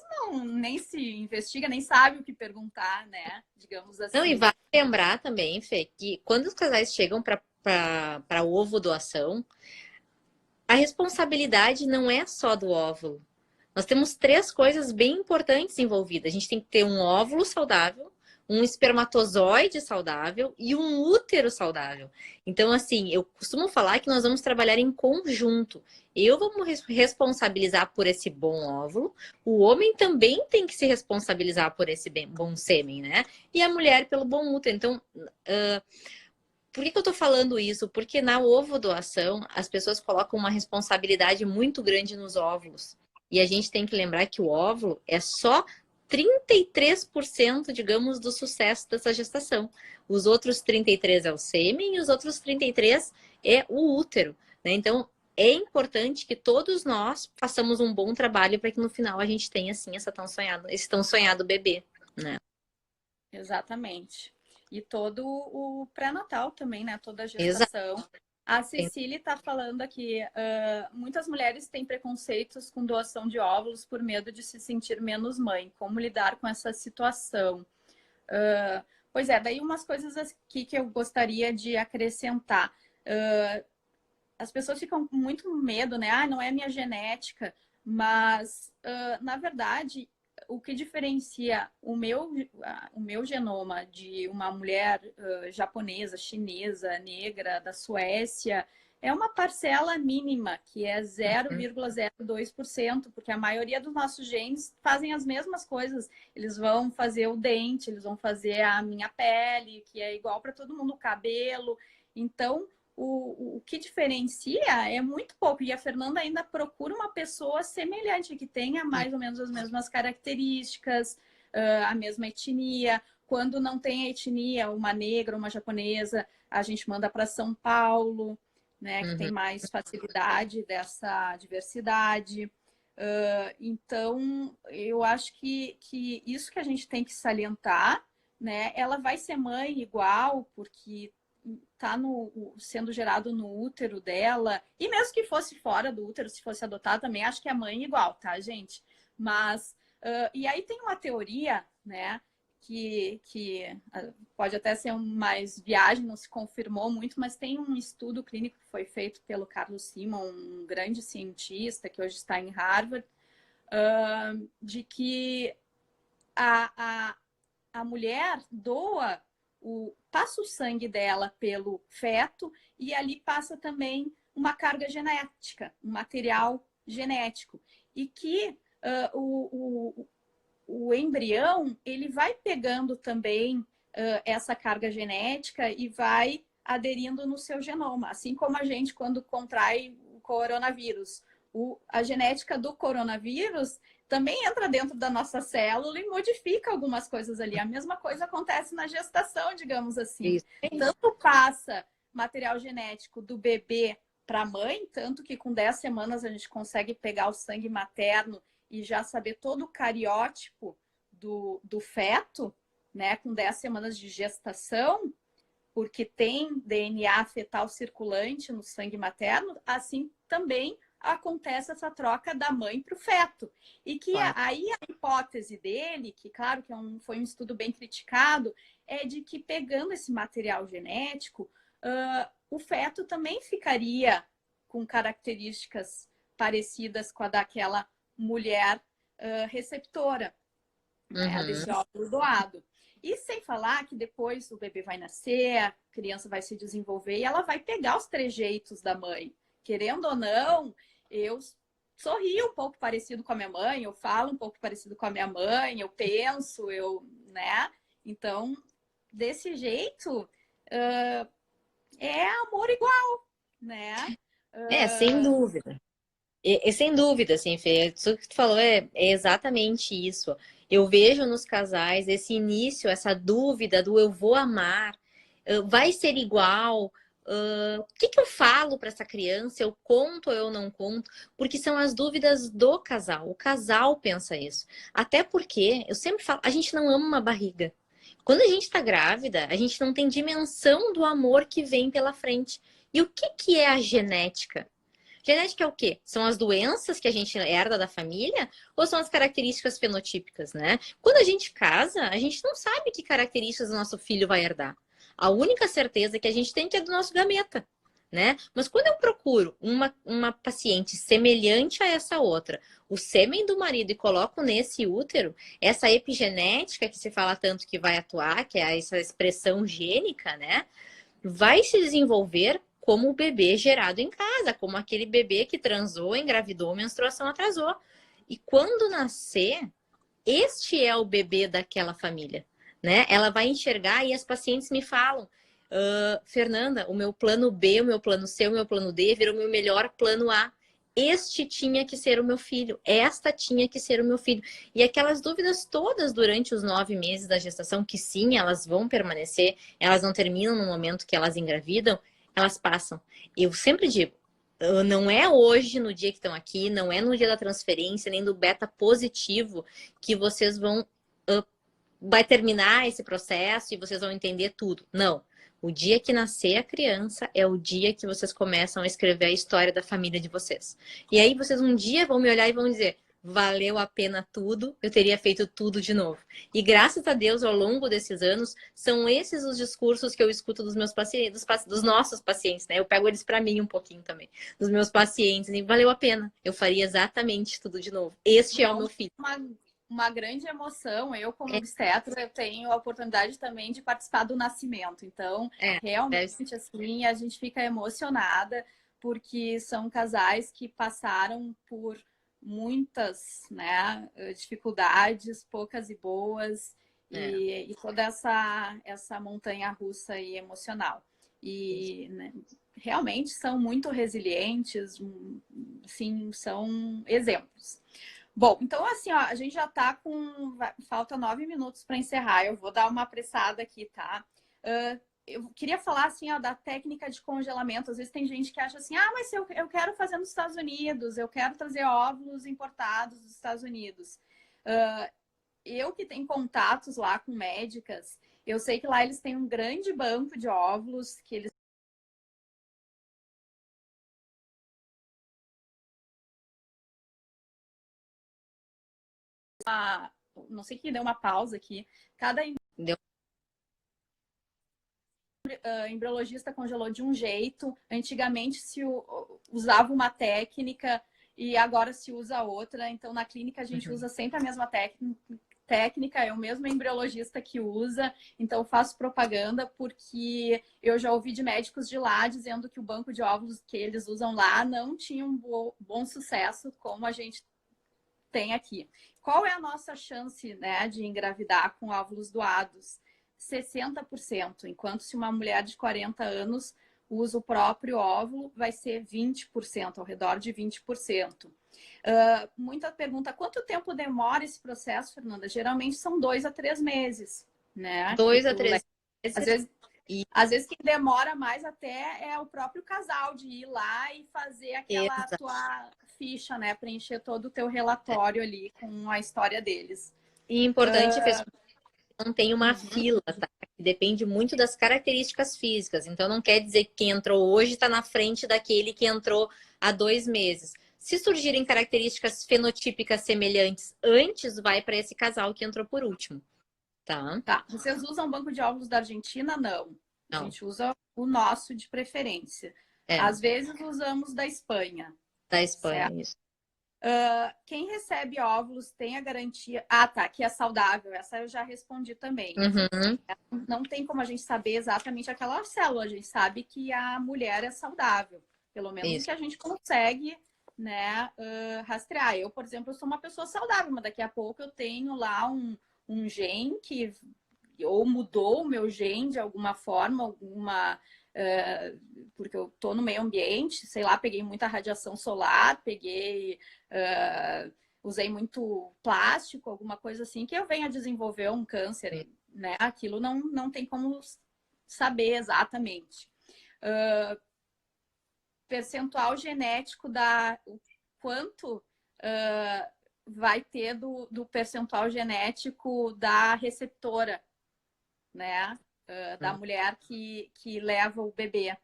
nem se investiga, nem sabe o que perguntar, né? Digamos assim. Não, e vale lembrar também, Fê, que quando os casais chegam para ovo doação, a responsabilidade não é só do óvulo. Nós temos 3 coisas bem importantes envolvidas. A gente tem que ter um óvulo saudável, um espermatozoide saudável e um útero saudável. Então, assim, eu costumo falar que nós vamos trabalhar em conjunto. Eu vou me responsabilizar por esse bom óvulo, o homem também tem que se responsabilizar por esse bom sêmen, né? E a mulher pelo bom útero. Então, por que eu tô falando isso? Porque na ovo doação, as pessoas colocam uma responsabilidade muito grande nos óvulos. E a gente tem que lembrar que o óvulo é só 33%, digamos, do sucesso dessa gestação. Os outros 33% é o sêmen e os outros 33% é o útero, né? Então, é importante que todos nós façamos um bom trabalho para que no final a gente tenha, assim, esse tão sonhado bebê, né? Exatamente. E todo o pré-natal também, né? Toda a Exato. gestação. A Cecília está falando aqui, muitas mulheres têm preconceitos com doação de óvulos por medo de se sentir menos mãe. Como lidar com essa situação? Pois é, daí umas coisas aqui que eu gostaria de acrescentar. As pessoas ficam com muito medo, né? Não é minha genética. Mas, na verdade, o que diferencia o meu genoma de uma mulher japonesa, chinesa, negra, da Suécia, é uma parcela mínima, que é 0,02%, porque a maioria dos nossos genes fazem as mesmas coisas. Eles vão fazer o dente, eles vão fazer a minha pele, que é igual para todo mundo, o cabelo. Então, o que diferencia é muito pouco. E a Fernanda ainda procura uma pessoa semelhante, que tenha mais ou menos as mesmas características, a mesma etnia. Quando não tem a etnia, uma negra, uma japonesa, a gente manda para São Paulo, né, que tem mais facilidade dessa diversidade. Então, eu acho que isso que a gente tem que salientar, né? Ela vai ser mãe igual, porque está sendo gerado no útero dela, e mesmo que fosse fora do útero, se fosse adotada também, acho que é mãe igual, tá, gente? Mas, e aí tem uma teoria, né, que pode até ser mais viagem, não se confirmou muito, mas tem um estudo clínico que foi feito pelo Carlos Simon, um grande cientista que hoje está em Harvard, de que a mulher doa passa o sangue dela pelo feto e ali passa também uma carga genética, um material genético. E que o embrião, ele vai pegando também essa carga genética e vai aderindo no seu genoma. Assim como a gente, quando contrai o coronavírus, a genética do coronavírus também entra dentro da nossa célula e modifica algumas coisas ali. A mesma coisa acontece na gestação, digamos assim. Isso. Tanto passa material genético do bebê para a mãe, tanto que com 10 semanas a gente consegue pegar o sangue materno e já saber todo o cariótipo do feto, né, com 10 semanas de gestação, porque tem DNA fetal circulante no sangue materno, assim também acontece essa troca da mãe para o feto. E que aí a hipótese dele, que claro que foi um estudo bem criticado, é de que pegando esse material genético, o feto também ficaria com características parecidas com a daquela mulher receptora, né, desse óvulo doado. E sem falar que depois o bebê vai nascer, a criança vai se desenvolver e ela vai pegar os trejeitos da mãe. Querendo ou não, eu sorrio um pouco parecido com a minha mãe, eu falo um pouco parecido com a minha mãe, eu penso, né? Então, desse jeito, é amor igual, né? Sem dúvida. Sem dúvida, assim, Fê, isso que tu falou é exatamente isso. Eu vejo nos casais esse início, essa dúvida do eu vou amar, vai ser igual, o que que eu falo para essa criança? Eu conto ou eu não conto? Porque são as dúvidas do casal. O casal pensa isso. Até porque, eu sempre falo, a gente não ama uma barriga. Quando a gente está grávida, a gente não tem dimensão do amor que vem pela frente. E o que que é a genética? Genética é o quê? São as doenças que a gente herda da família ou são as características fenotípicas, né? Quando a gente casa, a gente não sabe que características o nosso filho vai herdar. A única certeza que a gente tem que é do nosso gameta, né? Mas quando eu procuro uma paciente semelhante a essa outra, o sêmen do marido, e coloco nesse útero, essa epigenética que se fala tanto que vai atuar, que é essa expressão gênica, né? Vai se desenvolver como o bebê gerado em casa, como aquele bebê que transou, engravidou, menstruação atrasou. E quando nascer, este é o bebê daquela família, né? Ela vai enxergar e as pacientes me falam, Fernanda, o meu plano B, o meu plano C, o meu plano D virou o meu melhor plano A. Este tinha que ser o meu filho, esta tinha que ser o meu filho. E aquelas dúvidas todas durante os 9 meses da gestação, que sim, elas vão permanecer, elas não terminam no momento que elas engravidam, elas passam. Eu sempre digo, não é hoje, no dia que estão aqui, não é no dia da transferência, nem do beta positivo, que vocês vai terminar esse processo e vocês vão entender tudo. Não. O dia que nascer a criança é o dia que vocês começam a escrever a história da família de vocês. E aí vocês um dia vão me olhar e vão dizer, valeu a pena tudo, eu teria feito tudo de novo. E graças a Deus, ao longo desses anos, são esses os discursos que eu escuto dos meus pacientes, dos nossos pacientes, né? Eu pego eles para mim um pouquinho também, dos meus pacientes, e valeu a pena, eu faria exatamente tudo de novo. Este é o meu filho. Uma grande emoção. Eu, como obstetra, eu tenho a oportunidade também de participar do nascimento. Então, realmente, assim, a gente fica emocionada, porque são casais que passaram por muitas, né, dificuldades, poucas e boas, e toda essa montanha-russa aí emocional. E né, realmente são muito resilientes, assim, são exemplos. Bom, então assim, ó, a gente já tá com... Falta 9 minutos para encerrar. Eu vou dar uma apressada aqui, tá? Eu queria falar, assim, ó, da técnica de congelamento. Às vezes tem gente que acha assim, mas eu quero fazer nos Estados Unidos, eu quero trazer óvulos importados dos Estados Unidos. Eu que tenho contatos lá com médicas, eu sei que lá eles têm um grande banco de óvulos, que eles não sei que deu uma pausa aqui. Cada embriologista congelou de um jeito. Antigamente se usava uma técnica e agora se usa outra. Então, na clínica, a gente usa sempre a mesma técnica, é o mesmo embriologista que usa. Então, faço propaganda porque eu já ouvi de médicos de lá dizendo que o banco de óvulos que eles usam lá não tinha um bom sucesso como a gente tem aqui. Qual é a nossa chance, né, de engravidar com óvulos doados? 60%, enquanto se uma mulher de 40 anos usa o próprio óvulo, vai ser 20%, ao redor de 20%. Muita pergunta, quanto tempo demora esse processo, Fernanda? Geralmente são 2 a 3 meses, né? 2 a 3 meses. Às vezes Às vezes quem demora mais até é o próprio casal de ir lá e fazer aquela tua ficha, né? Preencher todo o teu relatório ali com a história deles. E importante, não tem uma fila, tá? Depende muito das características físicas. Então, não quer dizer que quem entrou hoje está na frente daquele que entrou há 2 meses. Se surgirem características fenotípicas semelhantes antes, vai para esse casal que entrou por último, tá? Tá. Vocês usam banco de óvulos da Argentina? Não. A gente usa o nosso de preferência. Às vezes usamos da Espanha. Da Espanha, isso. Quem recebe óvulos tem a garantia... Ah, tá, que é saudável. Essa eu já respondi também. Não tem como a gente saber exatamente aquela célula. A gente sabe que a mulher é saudável. Pelo menos que a gente consegue, né, rastrear. Eu, por exemplo, sou uma pessoa saudável, mas daqui a pouco eu tenho lá um gene que... Ou mudou o meu gene de alguma forma, porque eu tô no meio ambiente, sei lá, peguei muita radiação solar, usei muito plástico, alguma coisa assim, que eu venha desenvolver um câncer, né? Aquilo não tem como saber exatamente. Percentual genético o quanto vai ter do percentual genético da receptora, né? Da mulher que leva o bebê.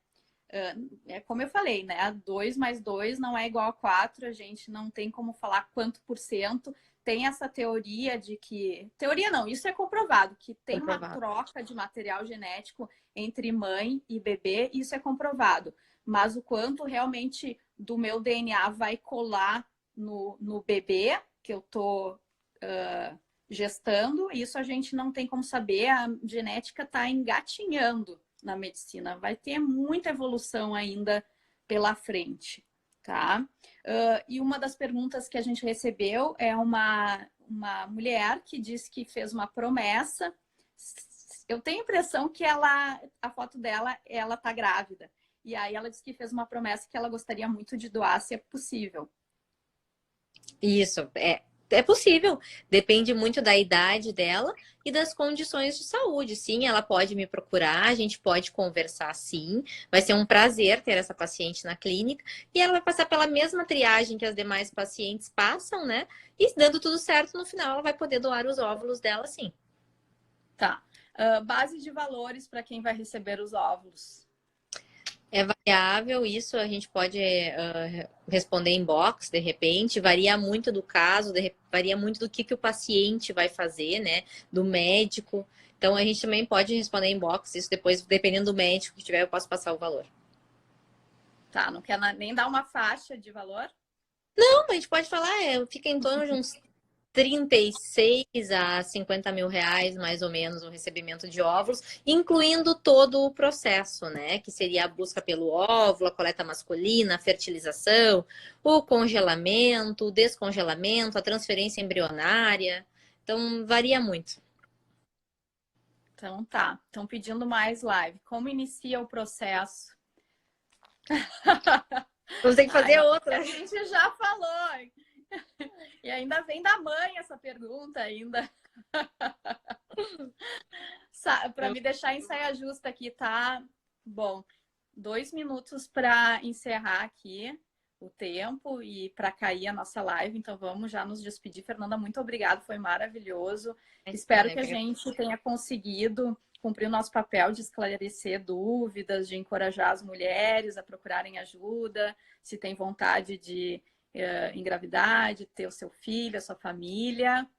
Como eu falei, né? 2 mais 2 não é igual a 4, a gente não tem como falar quanto por cento. Tem essa teoria de que... Teoria não, isso é comprovado, que tem uma troca de material genético entre mãe e bebê, isso é comprovado. Mas o quanto realmente do meu DNA vai colar no bebê que eu tô... gestando, isso a gente não tem como saber, a genética está engatinhando na medicina, vai ter muita evolução ainda pela frente, tá? E uma das perguntas que a gente recebeu é uma mulher que disse que fez uma promessa, eu tenho a impressão que a foto dela, ela tá grávida, e aí ela disse que fez uma promessa que ela gostaria muito de doar, se é possível. Isso, é possível, depende muito da idade dela e das condições de saúde. Sim, ela pode me procurar, a gente pode conversar sim. Vai ser um prazer ter essa paciente na clínica e ela vai passar pela mesma triagem que as demais pacientes passam, né? E dando tudo certo, no final ela vai poder doar os óvulos dela sim. Tá. Base de valores para quem vai receber os óvulos. É variável, isso a gente pode responder em box, de repente, varia muito do caso, varia muito do que o paciente vai fazer, né, do médico. Então, a gente também pode responder em box, isso depois, dependendo do médico que tiver, eu posso passar o valor. Tá, não quer nem dar uma faixa de valor? Não, a gente pode falar, fica em torno de uns 36 a 50 mil reais, mais ou menos, o recebimento de óvulos, incluindo todo o processo, né? Que seria a busca pelo óvulo, a coleta masculina, a fertilização, o congelamento, o descongelamento, a transferência embrionária. Então, varia muito. Então, tá. Estão pedindo mais live. Como inicia o processo? Vamos ter que fazer outra. A gente já falou. E ainda vem da mãe essa pergunta ainda. Para me deixar em saia justa aqui, tá? Bom, 2 minutos para encerrar aqui o tempo e para cair a nossa live. Então vamos já nos despedir. Fernanda, muito obrigada, foi maravilhoso. Espero que a gente tenha conseguido cumprir o nosso papel de esclarecer dúvidas, de encorajar as mulheres a procurarem ajuda, se tem vontade de engravidar, de ter o seu filho, a sua família.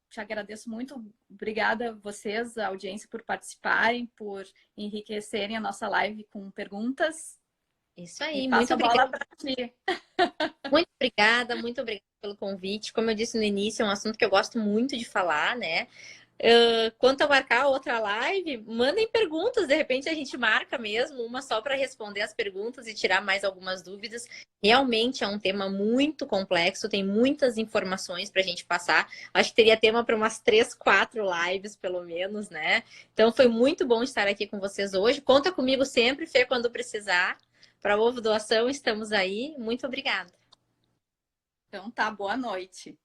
Te agradeço muito. Obrigada a vocês, a audiência, por participarem, por enriquecerem a nossa live com perguntas. Isso aí, muito obrigada. Muito obrigada pelo convite. Como eu disse no início, é um assunto que eu gosto muito de falar, né? Quanto a marcar outra live, mandem perguntas, de repente a gente marca mesmo, uma só para responder as perguntas e tirar mais algumas dúvidas. Realmente é um tema muito complexo, tem muitas informações para a gente passar. Acho que teria tema para umas 3, 4 lives, pelo menos, né? Então foi muito bom estar aqui com vocês hoje. Conta comigo sempre, Fê, quando precisar. Para ovo doação, estamos aí. Muito obrigada. Então tá, boa noite.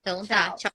Então tá, tchau.